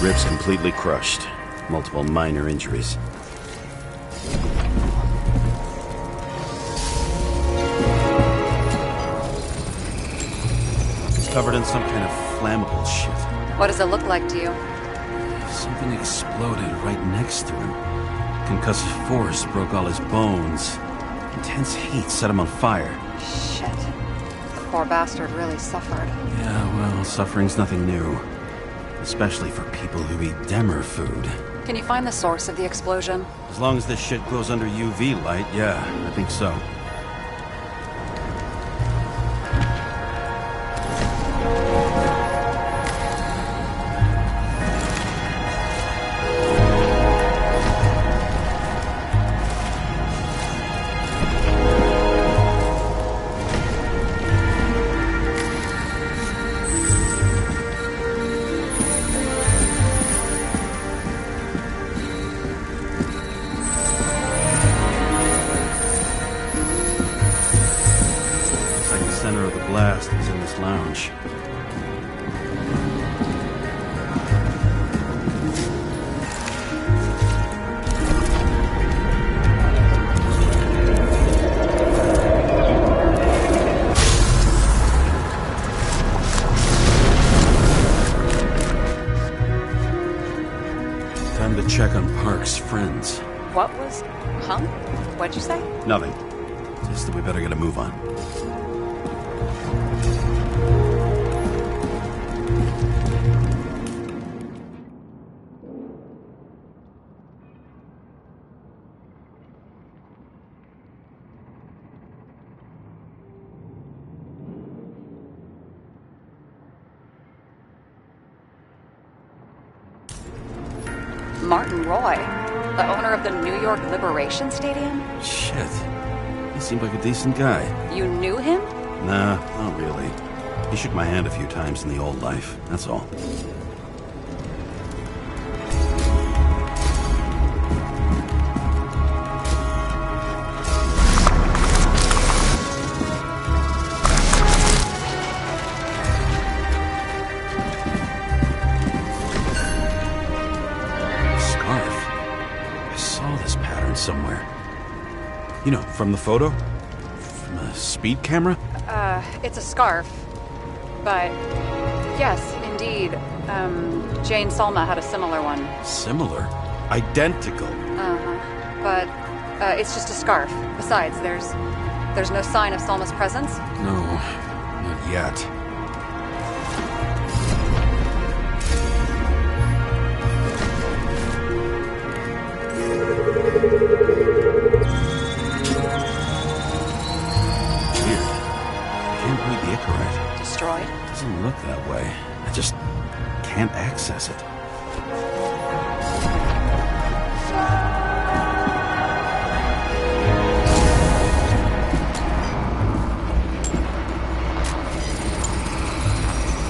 Ribs completely crushed. Multiple minor injuries. He's covered in some kind of flammable shit. What does it look like to you? Something exploded right next to him. Concussive force broke all his bones. Intense heat set him on fire. Shit. The poor bastard really suffered. Yeah, well, suffering's nothing new. Especially for people who eat Demmer food. Can you find the source of the explosion? As long as this shit glows under UV light, yeah, I think so. Center of the blast was in this lounge. Time to check on Park's friends. What was... Huh? What'd you say? Nothing. Just that we better get a move on. Martin Roy, the owner of the New York Liberation Stadium? Shit. He seemed like a decent guy. You knew him? Nah, not really. He shook my hand a few times in the old life, that's all. From the photo? From a speed camera? It's a scarf. But, yes, indeed. Jane Salma had a similar one. Similar? Identical? But, it's just a scarf. Besides, there's no sign of Salma's presence. No, not yet. Destroyed? Doesn't look that way. I just can't access it.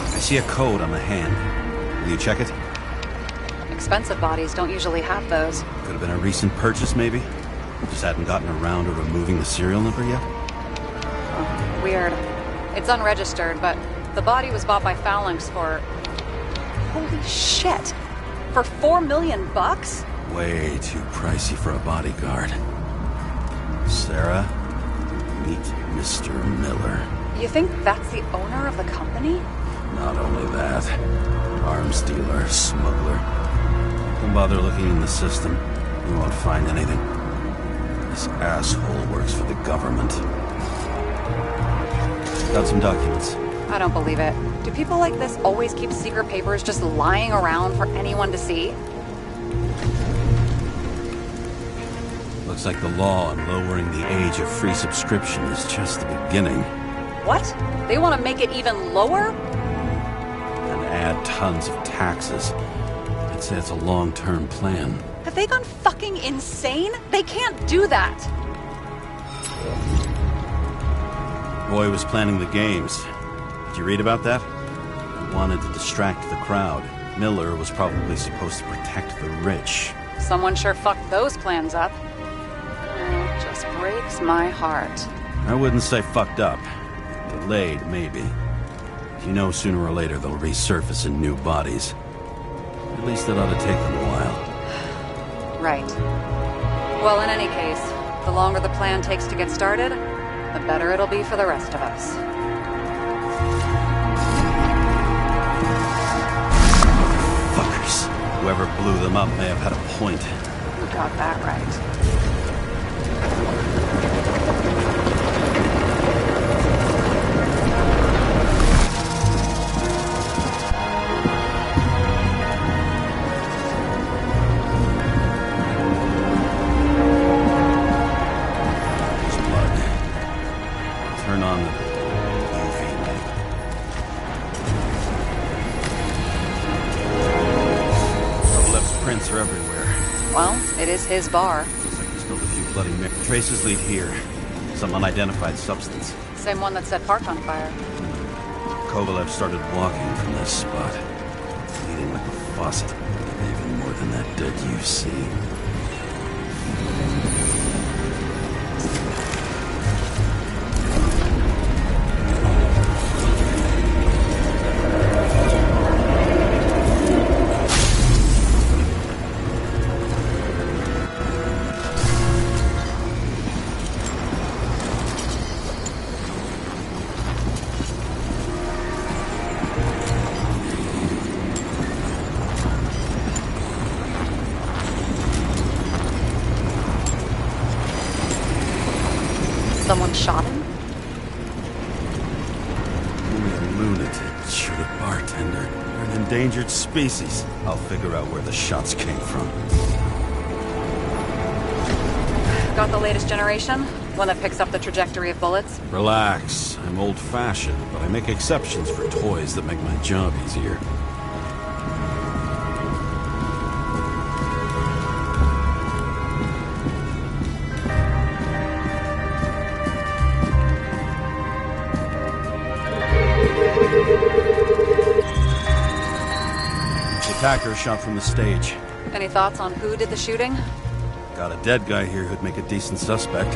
I see a code on the hand. Will you check it? Expensive bodies don't usually have those. Could have been a recent purchase, maybe? Just hadn't gotten around to removing the serial number yet? Oh, weird. It's unregistered, but the body was bought by Phalanx for... Holy shit! For $4 million bucks? Way too pricey for a bodyguard. Sarah, meet Mr. Miller. You think that's the owner of the company? Not only that, arms dealer, smuggler. Don't bother looking in the system. You won't find anything. This asshole works for the government. Got some documents. I don't believe it. Do people like this always keep secret papers just lying around for anyone to see? Looks like the law on lowering the age of free subscription is just the beginning. What? They want to make it even lower? And add tons of taxes. I'd say it's a long-term plan. Have they gone fucking insane? They can't do that! Boy was planning the games. Did you read about that? He wanted to distract the crowd. Miller was probably supposed to protect the rich. Someone sure fucked those plans up. It just breaks my heart. I wouldn't say fucked up. Delayed, maybe. You know sooner or later they'll resurface in new bodies. At least it ought to take them a while. Right. Well, in any case, the longer the plan takes to get started, the better it'll be for the rest of us. Fuckers. Whoever blew them up may have had a point. You got that right. Are everywhere. Well, it is his bar. Looks like he spilled a few bloody traces lead here. Some unidentified substance. Same one that set Park on fire. Kovalev started walking from this spot. Bleeding like a faucet. Even more than that dead you see. Someone shot him? Only a lunatic shoot a bartender. You're an endangered species. I'll figure out where the shots came from. Got the latest generation? One that picks up the trajectory of bullets? Relax. I'm old-fashioned, but I make exceptions for toys that make my job easier. Attacker shot from the stage. Any thoughts on who did the shooting? Got a dead guy here who'd make a decent suspect.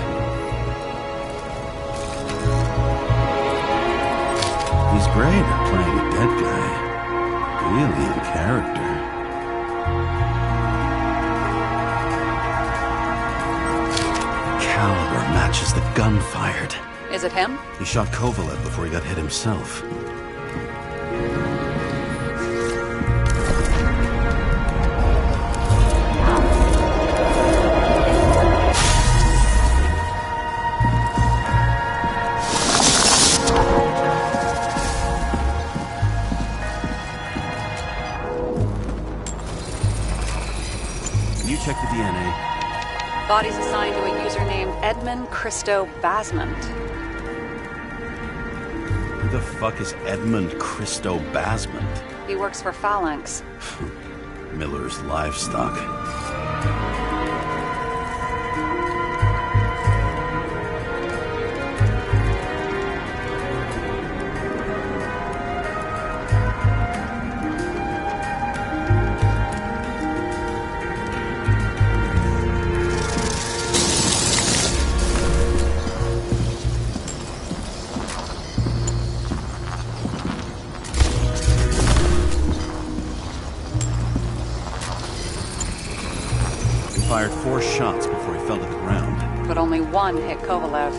He's great at playing a dead guy. Really in character. caliber matches the gun fired. Is it him? He shot Kovalev before he got hit himself. You check the DNA. Body's assigned to a user named Edmund Christo Basment. Who the fuck is Edmund Christo Basment? He works for Phalanx. Miller's Livestock. Fired 4 shots before he fell to the ground. But only one hit Kovalev.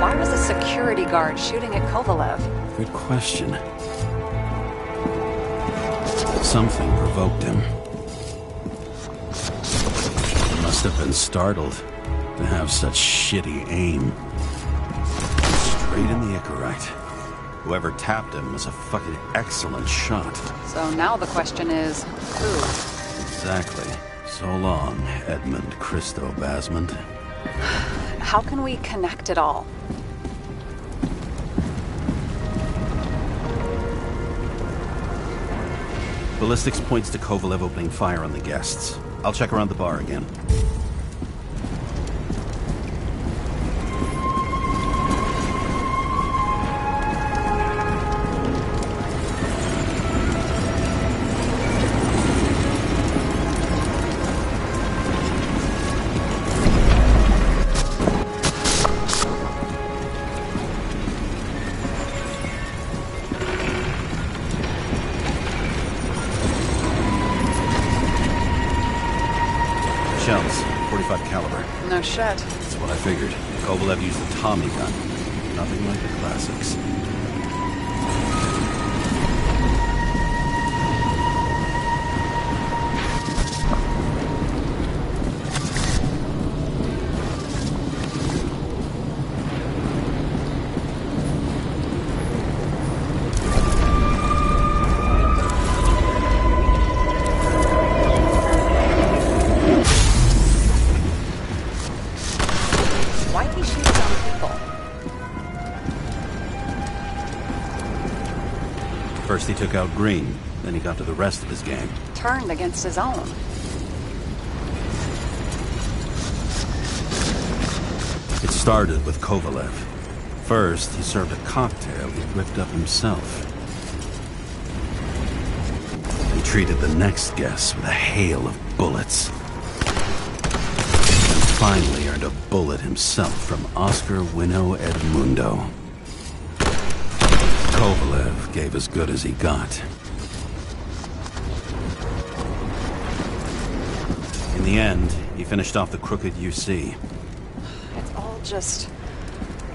Why was a security guard shooting at Kovalev? Good question. Something provoked him. He must have been startled to have such shitty aim. Straight in the Icarite. Whoever tapped him was a fucking excellent shot. So now the question is, who? Exactly. So long, Edmund Christo Basment. How can we connect it all? Ballistics points to Kovalev opening fire on the guests. I'll check around the bar again. Shells, 45 caliber. No shit. That's what I figured. Kovalev used a Tommy gun. Nothing like the classics. Why'd he shoot his own people? First he took out Green, then he got to the rest of his gang. Turned against his own. It started with Kovalev. First, he served a cocktail he whipped up himself. He treated the next guest with a hail of bullets. And finally earned a bullet himself from Oscar Winnow Edmundo. Kovalev gave as good as he got. In the end, he finished off the crooked UC. It's all just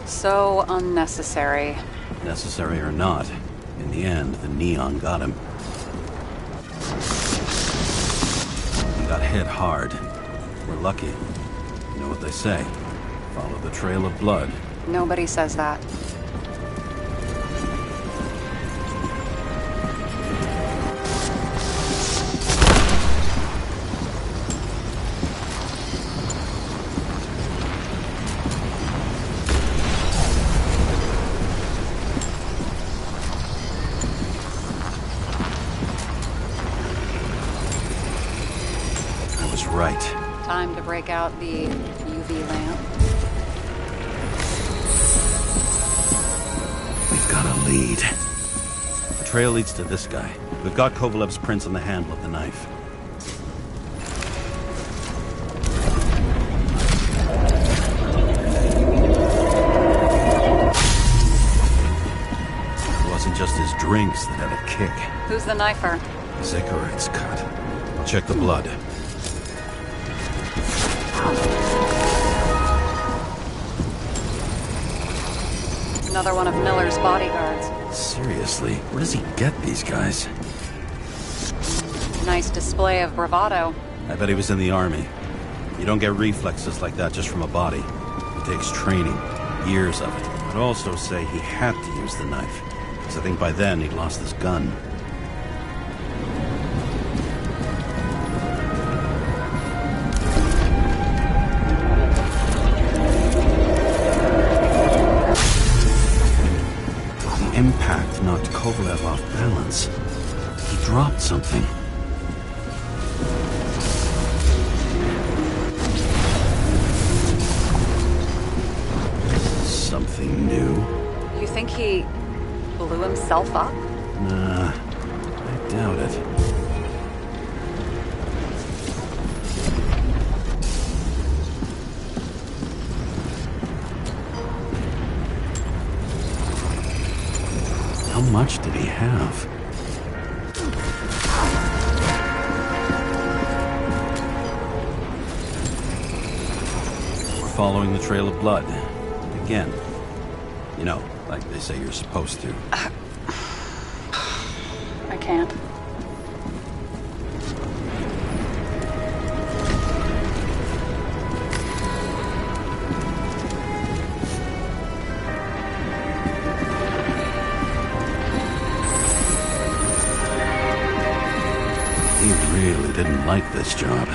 so unnecessary. Necessary or not, in the end, the neon got him. He got hit hard. We're lucky. You know what they say. Follow the trail of blood. Nobody says that. I was right. Time to break out the UV lamp. We've got a lead. The trail leads to this guy. We've got Kovalev's prints on the handle of the knife. drinks that had a kick. Who's the knifer? Icarus cut. I'll check the blood. Another one of Miller's bodyguards. Seriously, where does he get these guys? Nice display of bravado. I bet he was in the army. You don't get reflexes like that just from a body. It takes training, years of it. I'd also say he had to use the knife, because I think by then he'd lost his gun. The impact knocked Kovalev off balance. He dropped something. Something new? You think he blew himself up? Nah, I doubt it. How much did he have? We're following the trail of blood. Again. You know, like they say you're supposed to. I can't. He really didn't like this job.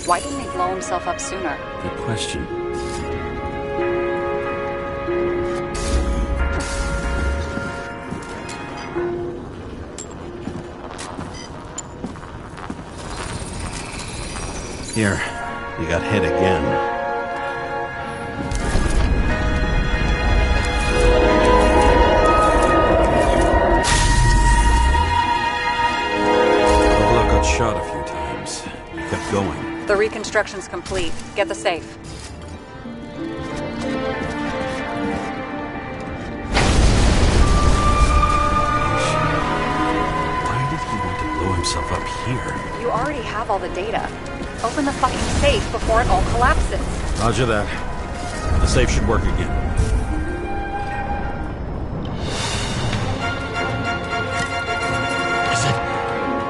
Why didn't he blow himself up sooner? Good question. Here, you got hit again. Kovalev got shot a few times. He kept going. The reconstruction's complete. Get the safe. Why did he want to blow himself up here? You already have all the data. Open the fucking safe before it all collapses. Roger that. The safe should work again. Is it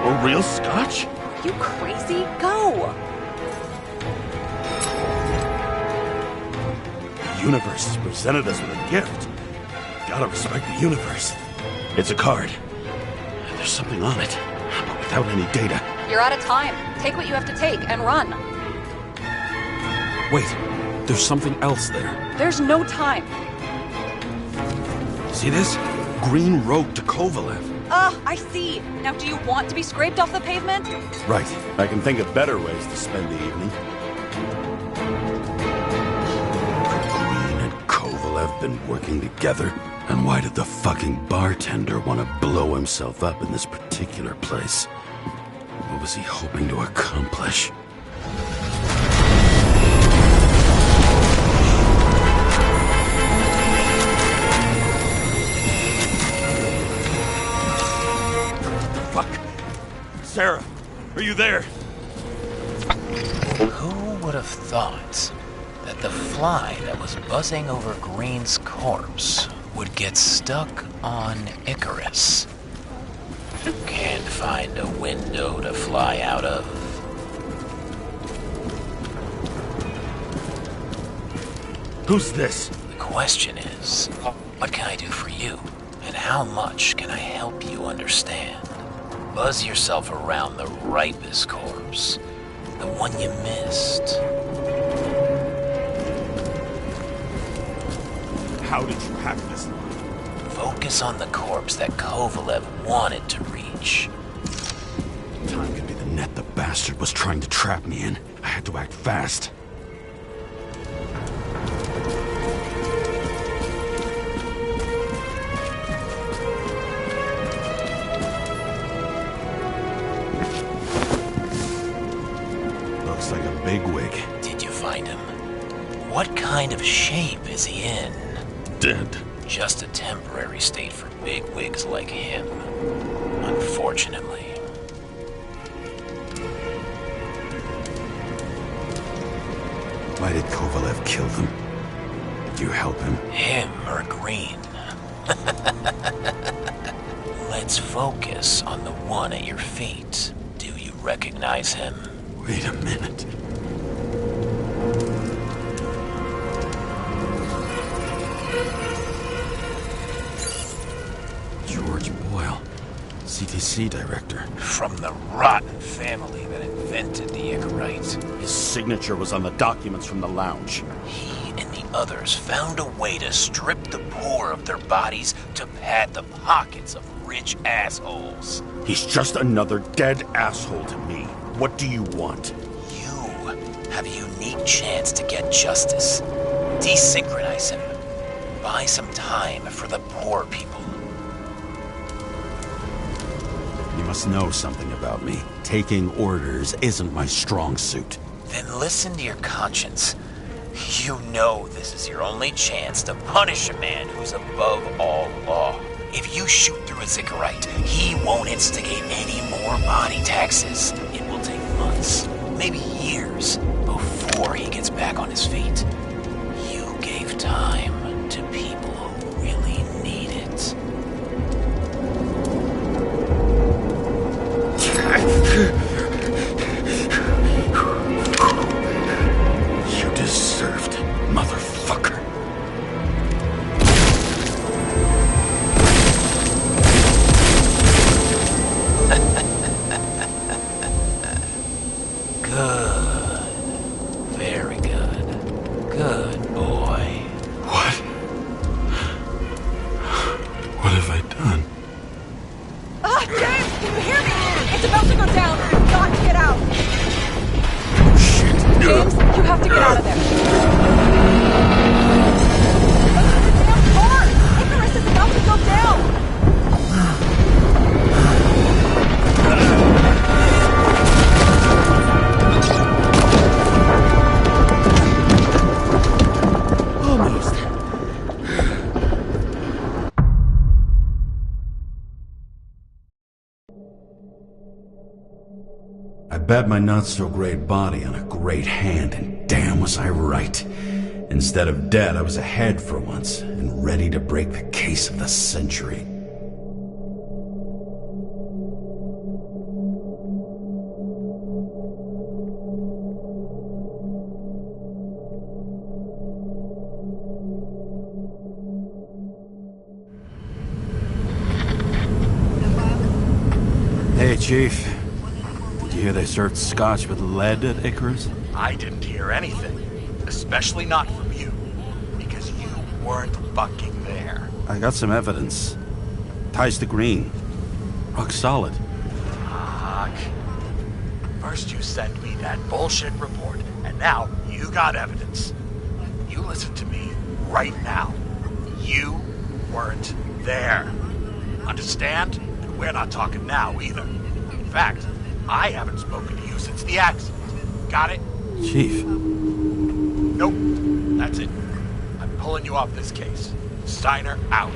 a real scotch? You crazy? Go! The universe has presented us with a gift. Gotta respect the universe. It's a card. There's something on it, but without any data. You're out of time. Take what you have to take and run. Wait, there's something else there. There's no time. See this? Green Road to Kovalev. I see. Now do you want to be scraped off the pavement? Right. I can think of better ways to spend the evening. Green and Kovalev been working together. And why did the fucking bartender want to blow himself up in this particular place? What was he hoping to accomplish? Fuck. Sarah, are you there? Who would have thought that the fly that was buzzing over Green's corpse would get stuck on Icarus? Can't find a window to fly out of. Who's this? The question is, what can I do for you? And how much can I help you understand? Buzz yourself around the ripest corpse. The one you missed. How did you hack this line? focus on the corpse that Kovalev wanted to reach. Time could be the net the bastard was trying to trap me in. I had to act fast. Looks like a bigwig. Did you find him? What kind of shape is he in? Dead. Just a temporary state for bigwigs like him, unfortunately. Why did Kovalev kill them? Did you help him? Him or Green? Let's focus on the one at your feet. Do you recognize him? Wait a minute. George Boyle, CTC director. From the rotten family that invented the Icarite. His signature was on the documents from the lounge. He and the others found a way to strip the poor of their bodies to pad the pockets of rich assholes. He's just another dead asshole to me. What do you want? You have a unique chance to get justice. Desynchronize him. Buy some time for the poor people. You must know something about me. Taking orders isn't my strong suit. Then listen to your conscience. You know this is your only chance to punish a man who's above all law. If you shoot through a Icarite, he won't instigate any more body taxes. It will take months, maybe years, before he gets back on his feet. You gave time to people who really need it. You deserved it, motherfucker. Good. Very good. Good boy. What? What have I done? James, can you hear me? It's about to go down. You've got to get out. Shit. James, you have to get out of there. Open the damn door! Icarus is about to go down! Almost. I bet my not-so-great body on a great hand, and damn was I right. Instead of dead, I was ahead for once, and ready to break the case of the century. Hey, Chief. Did you hear they served scotch with lead at Icarus? I didn't hear anything. Especially not from you. Because you weren't fucking there. I got some evidence. Ties to Green. Rock solid. Fuck. First you send me that bullshit report, and now you got evidence. You listen to me right now. You weren't there. Understand? And we're not talking now either. In fact, I haven't spoken to you since the accident. Got it? Chief. Nope. That's it. I'm pulling you off this case. Steiner out.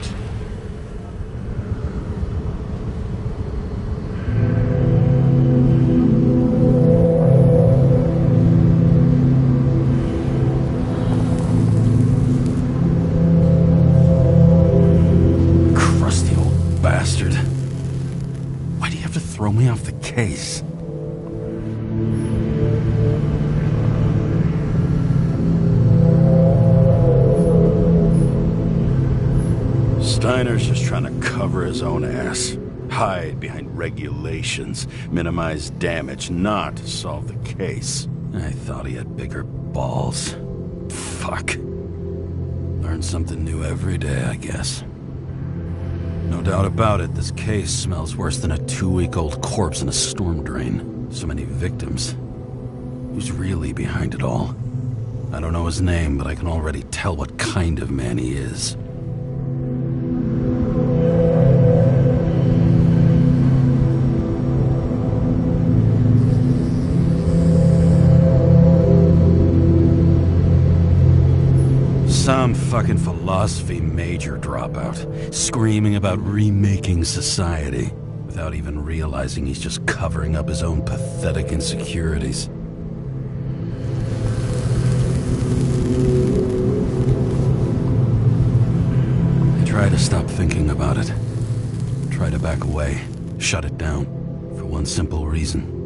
Crusty old bastard. Why do you have to throw me off the case? Steiner's just trying to cover his own ass. Hide behind regulations, minimize damage, not solve the case. I thought he had bigger balls. Fuck. Learn something new every day, I guess. No doubt about it, this case smells worse than a 2-week-old corpse in a storm drain. So many victims. Who's really behind it all? I don't know his name, but I can already tell what kind of man he is. Some fucking philosophy major dropout, screaming about remaking society, without even realizing he's just covering up his own pathetic insecurities. I try to stop thinking about it. Try to back away, shut it down, for one simple reason.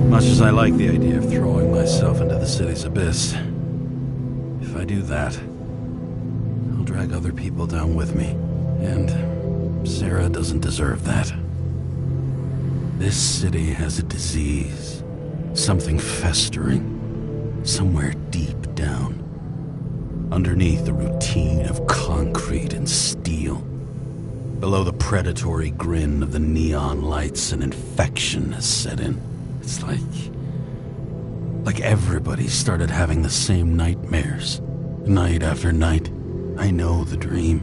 Much as I like the idea of throwing myself into the city's abyss, if I do that, I'll drag other people down with me, and Sarah doesn't deserve that. This city has a disease, something festering, somewhere deep down, underneath the routine of concrete and steel. Below the predatory grin of the neon lights, an infection has set in. It's like everybody started having the same nightmares, night after night. I know the dream.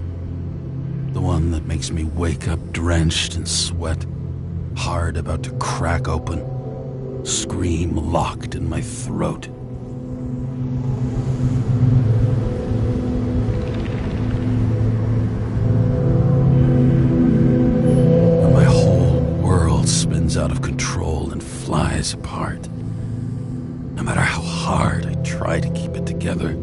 The one that makes me wake up drenched in sweat, heart about to crack open, scream locked in my throat. When my whole world spins out of control and flies apart. No matter how hard I try to keep it together.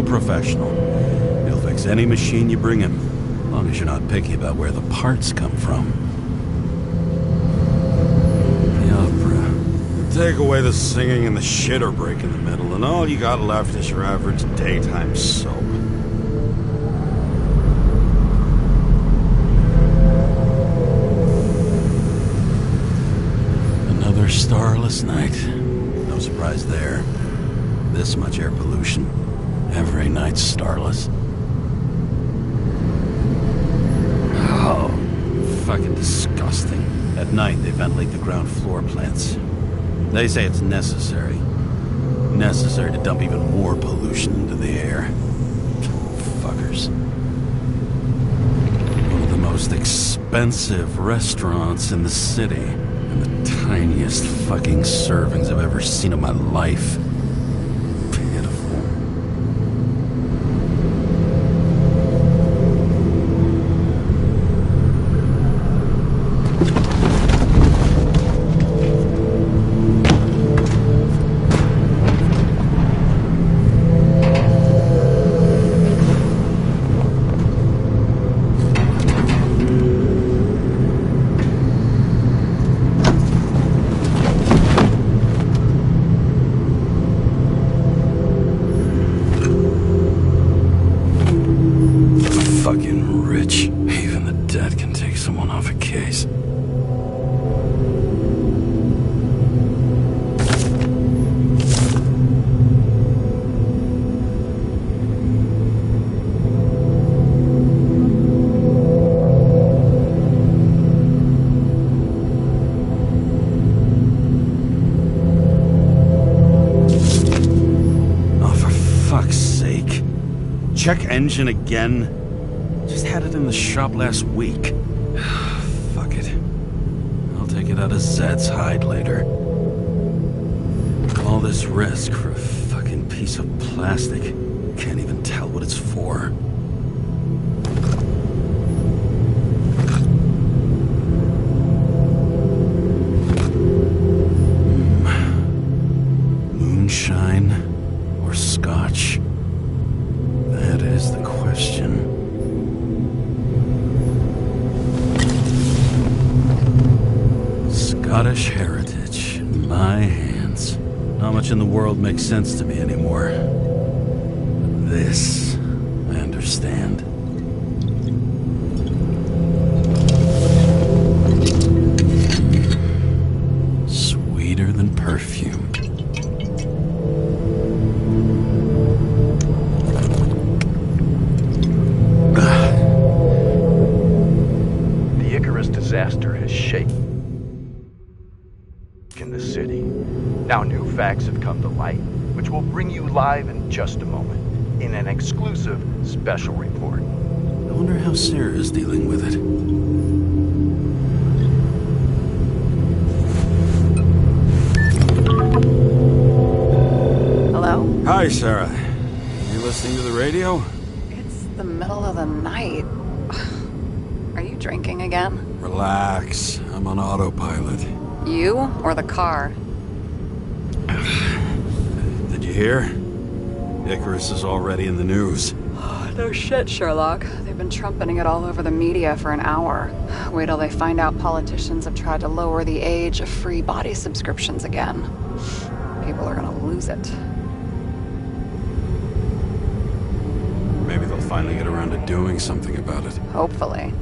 Professional. He'll fix any machine you bring him, as long as you're not picky about where the parts come from. The opera. Take away the singing and the shitter break in the middle, and all you got left is your average daytime soap. Another starless night. No surprise there. This much air pollution. Every night's starless. Oh, fucking disgusting. At night, they ventilate the ground floor plants. They say it's necessary. Necessary to dump even more pollution into the air. Fuckers. One of the most expensive restaurants in the city, and the tiniest fucking servings I've ever seen in my life. Check engine again? Just had it in the shop last week. Fuck it. I'll take it out of Zed's hide later. All this risk for a fucking piece of plastic. Can't even tell what it's for. Moonshine or scotch? That is the question. Scottish heritage in my hands. Not much in the world makes sense to me anymore. But this, I understand. Sweeter than perfume. The Icarus disaster has shaken the city. Now new facts have come to light, which we'll bring you live in just a moment, in an exclusive special report. I wonder how Sarah is dealing with it. Hello? Hi, Sarah. You listening to the radio? It's the middle of the night. Are you drinking again? Relax. I'm on autopilot. You or the car? Did you hear? Icarus is already in the news. No shit, Sherlock. They've been trumpeting it all over the media for an hour. Wait till they find out politicians have tried to lower the age of free body subscriptions again. People are gonna lose it. Maybe they'll finally get around to doing something about it. Hopefully.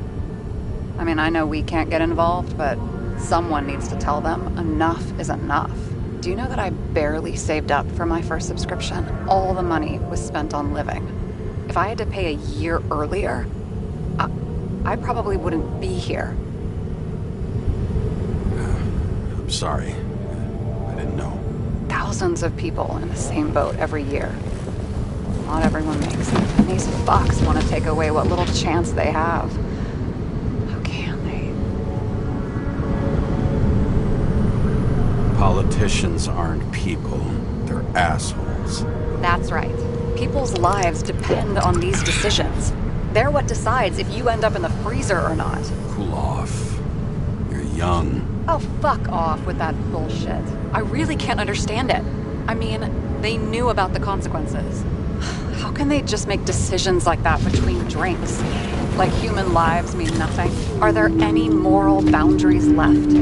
I mean, I know we can't get involved, but someone needs to tell them enough is enough. Do you know that I barely saved up for my first subscription? All the money was spent on living. If I had to pay a year earlier, I probably wouldn't be here. I'm sorry. I didn't know. Thousands of people in the same boat every year. Not everyone makes it. And these fucks want to take away what little chance they have. How can they? Politicians aren't people. They're assholes. That's right. People's lives depend on these decisions. They're what decides if you end up in the freezer or not. Cool off. You're young. Oh, fuck off with that bullshit. I really can't understand it. I mean, they knew about the consequences. How can they just make decisions like that between drinks? Like human lives mean nothing? Are there any moral boundaries left?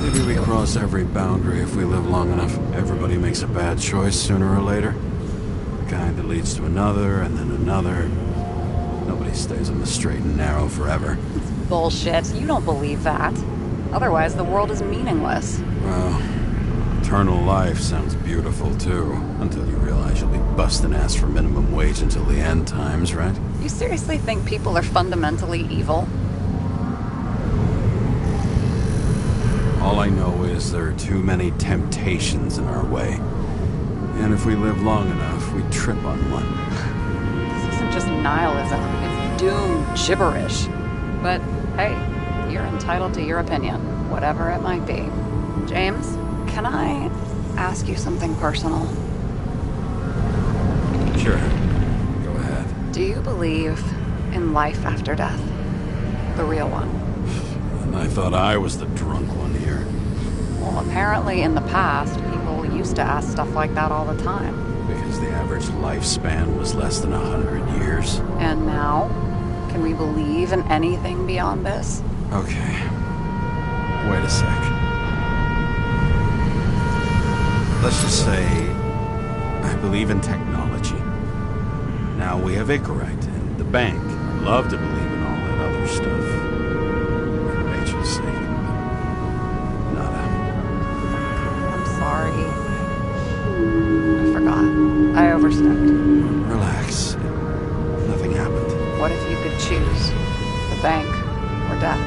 Maybe we cross every boundary if we live long enough. Everybody makes a bad choice sooner or later. The kind that leads to another, and then another. Nobody stays on the straight and narrow forever. Bullshit. You don't believe that. Otherwise, the world is meaningless. Well, eternal life sounds beautiful, too. Until you realize you'll be busting ass for minimum wage until the end times, right? You seriously think people are fundamentally evil? All I know is there are too many temptations in our way. And if we live long enough, we trip on one. This isn't just nihilism. It's doom gibberish. But, hey, you're entitled to your opinion, whatever it might be. James, can I ask you something personal? Sure. Go ahead. Do you believe in life after death? The real one? And I thought I was the drunk one here. Well, apparently in the past, people used to ask stuff like that all the time. Because the average lifespan was less than 100 years. And now? Can we believe in anything beyond this? Okay. Wait a sec. Let's just say I believe in technology. Now we have Icarite and the bank. I'd love to believe in all that other stuff. For nature's sake. Nada. I'm sorry. I forgot. I overstepped. Relax. Nothing happened. What if you could choose? The bank or death?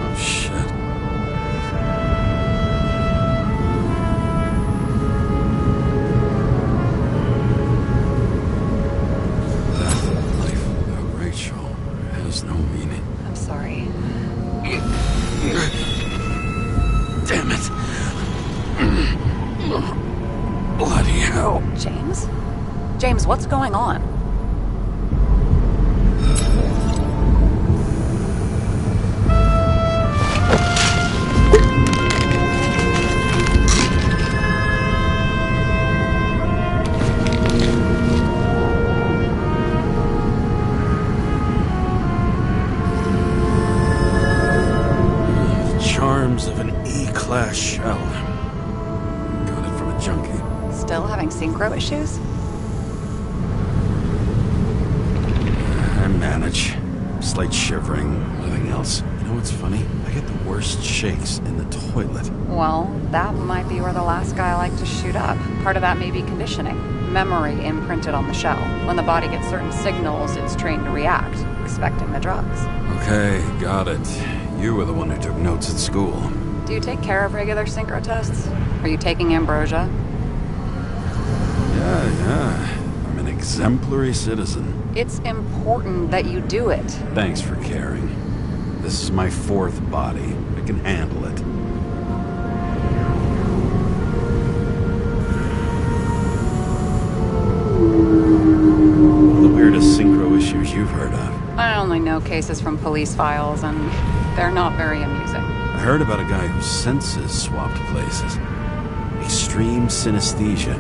Oh, shit. Bloody hell. James? James, what's going on? Charms of an E-class shell. Got it from a junkie. Still having synchro issues? I manage. Slight shivering, nothing else. You know what's funny? I get the worst shakes in the toilet. Well, that might be where the last guy liked to shoot up. Part of that may be conditioning. Memory imprinted on the shell. When the body gets certain signals, it's trained to react, expecting the drugs. Okay, got it. You were the one who took notes at school. Do you take care of regular synchro tests? Are you taking ambrosia? Yeah. I'm an exemplary citizen. It's important that you do it. Thanks for caring. This is my 4th body. I can handle it. One of the weirdest synchro issues you've heard of. I only know cases from police files, and they're not very amusing. I heard about a guy whose senses swapped places. Extreme synesthesia.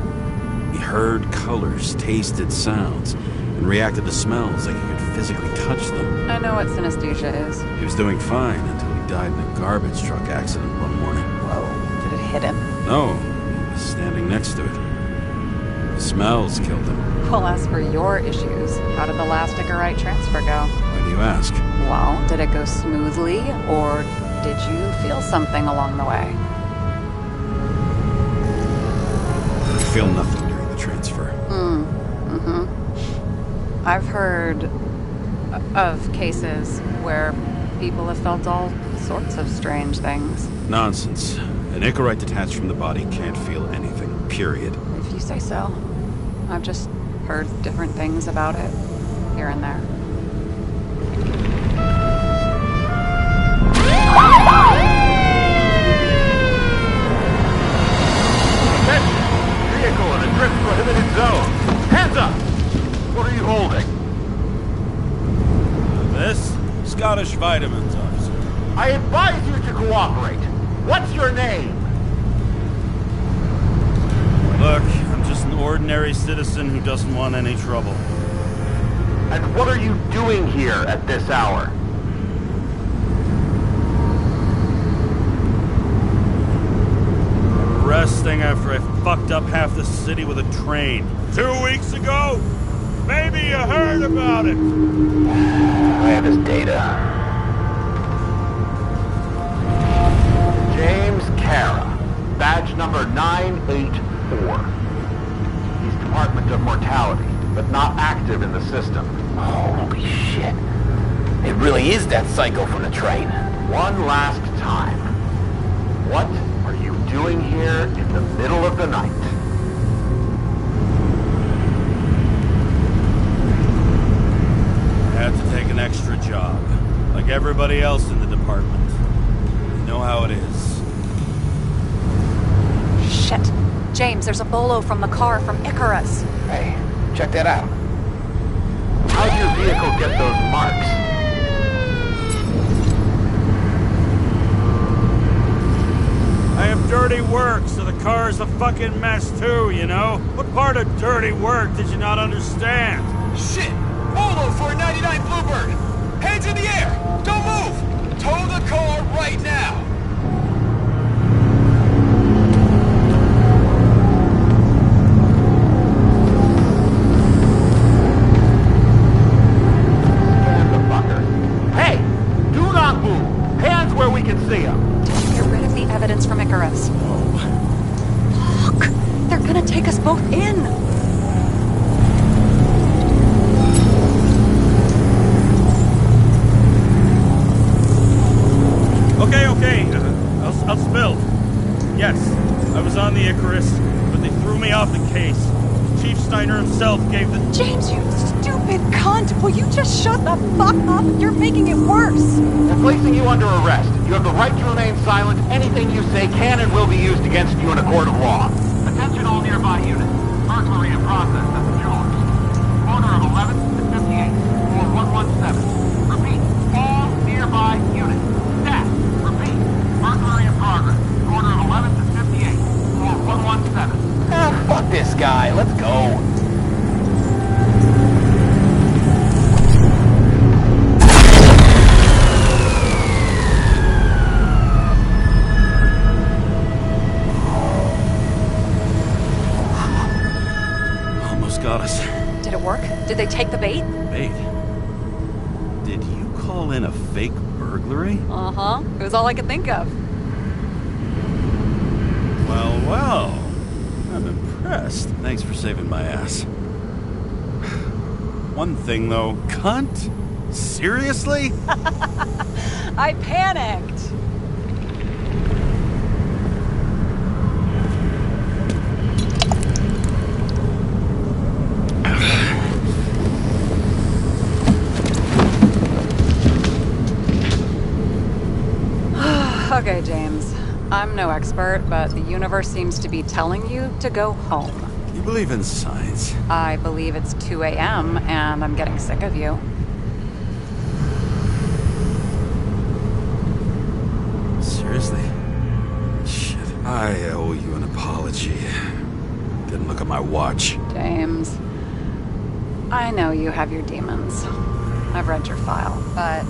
He heard colors, tasted sounds, and reacted to smells like he could physically touch them. I know what synesthesia is. He was doing fine until he died in a garbage truck accident one morning. Whoa. Did it hit him? No, he was standing next to it. The smells killed him. Well, as for your issues, how did the last Icarite transfer go? Why do you ask? Well, did it go smoothly, or did you feel something along the way? I feel nothing during the transfer. I've heard of cases where people have felt all sorts of strange things. Nonsense. An Icarite detached from the body can't feel anything, period. If you say so. I've just heard different things about it, here and there. Attention! Vehicle in a drift prohibited zone. Hands up! What are you holding? This? Scottish Vitamins, officer. I advise you to cooperate. What's your name? Look, I'm just an ordinary citizen who doesn't want any trouble. And what are you doing here at this hour? Resting after I fucked up half the city with a train. 2 weeks ago? Maybe you heard about it. I have his data. James Kara, badge number 984. He's Department of Mortality, but not active in the system. Holy shit. It really is that psycho from the train. One last time. What are you doing here in the middle of the night? I had to take an extra job, like everybody else in the department. You know how it is. Shit. James, there's a bolo from the car from Icarus. Hey, check that out. How'd your vehicle get those marks? I have dirty work, so the car's a fucking mess too, you know? What part of dirty work did you not understand? Shit! Bolo for a 99 Bluebird! Hands in the air! Don't move! Tow the car right now! Scan the fucker. Hey! Do not move! Hands where we can see him! Get rid of the evidence from Icarus. Look! They're gonna take us both in! Okay. I'll spill. Yes, I was on the Icarus, but they threw me off the case. Chief Steiner himself gave the... James, you stupid cunt! Will you just shut the fuck up? You're making it worse! We're placing you under arrest. You have the right to remain silent. Anything you say can and will be used against you in a court of law. Attention all nearby units. this guy. Let's go. Almost got us. Did it work? Did they take the bait? Bait? Did you call in a fake burglary? Uh-huh. It was all I could think of. Well, well. I'm impressed. Thanks for saving my ass. One thing, though. Cunt? Seriously? I panicked. Okay, James. I'm no expert, but the universe seems to be telling you to go home. You believe in science? I believe it's 2 a.m. and I'm getting sick of you. Seriously? Shit. I owe you an apology. Didn't look at my watch. James, I know you have your demons. I've read your file, but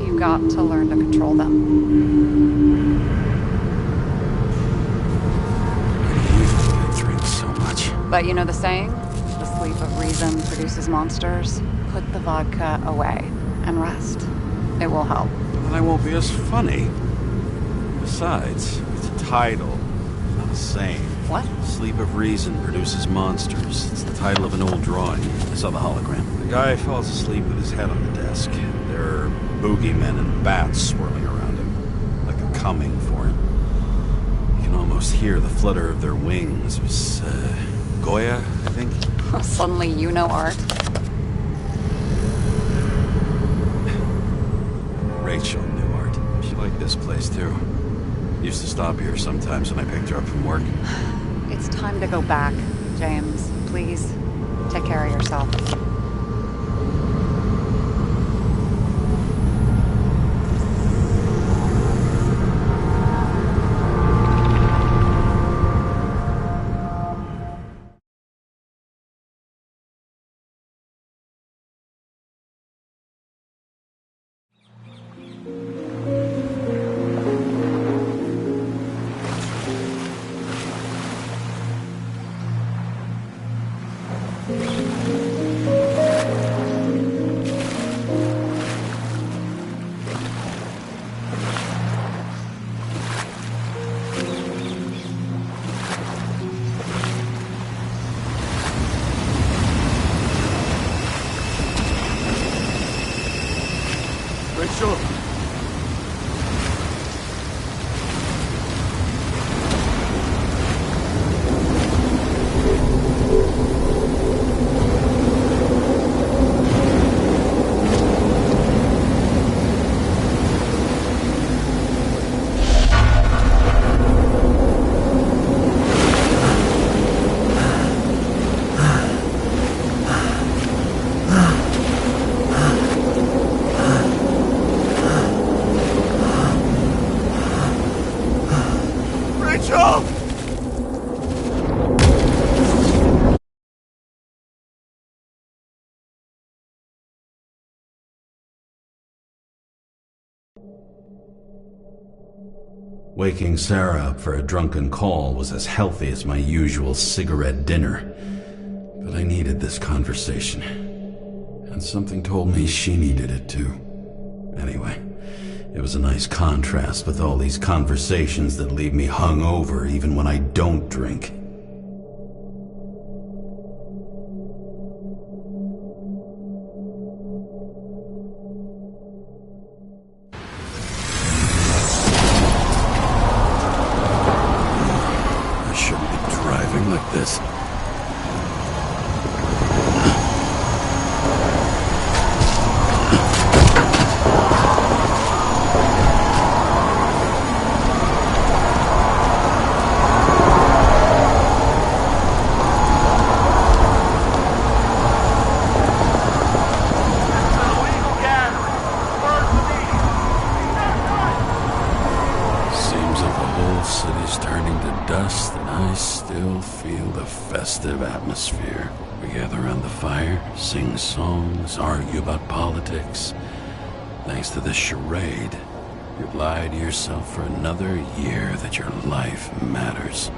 you've got to learn to control them. I drink so much. But you know the saying? The sleep of reason produces monsters. Put the vodka away and rest. It will help. Then I won't be as funny. Besides, it's a title, not a saying. What? Sleep of Reason produces monsters. It's the title of an old drawing. I saw the hologram. The guy falls asleep with his head on the desk. There are boogeymen and bats swirling around him, like a coming for him. You can almost hear the flutter of their wings. It was, Goya, I think? Suddenly you know art. Rachel knew art. She liked this place, too. Used to stop here sometimes when I picked her up from work. It's time to go back, James. Please, take care of yourself. Rachel! Rachel! Waking Sarah up for a drunken call was as healthy as my usual cigarette dinner. But I needed this conversation. And something told me she needed it too. Anyway, it was a nice contrast with all these conversations that leave me hungover even when I don't drink. I shouldn't be driving like this. Seems like the whole city's turning to dust, and I still feel the festival. festive atmosphere. We gather around the fire, sing songs, argue about politics. Thanks to this charade, you've lied to yourself for another year that your life matters.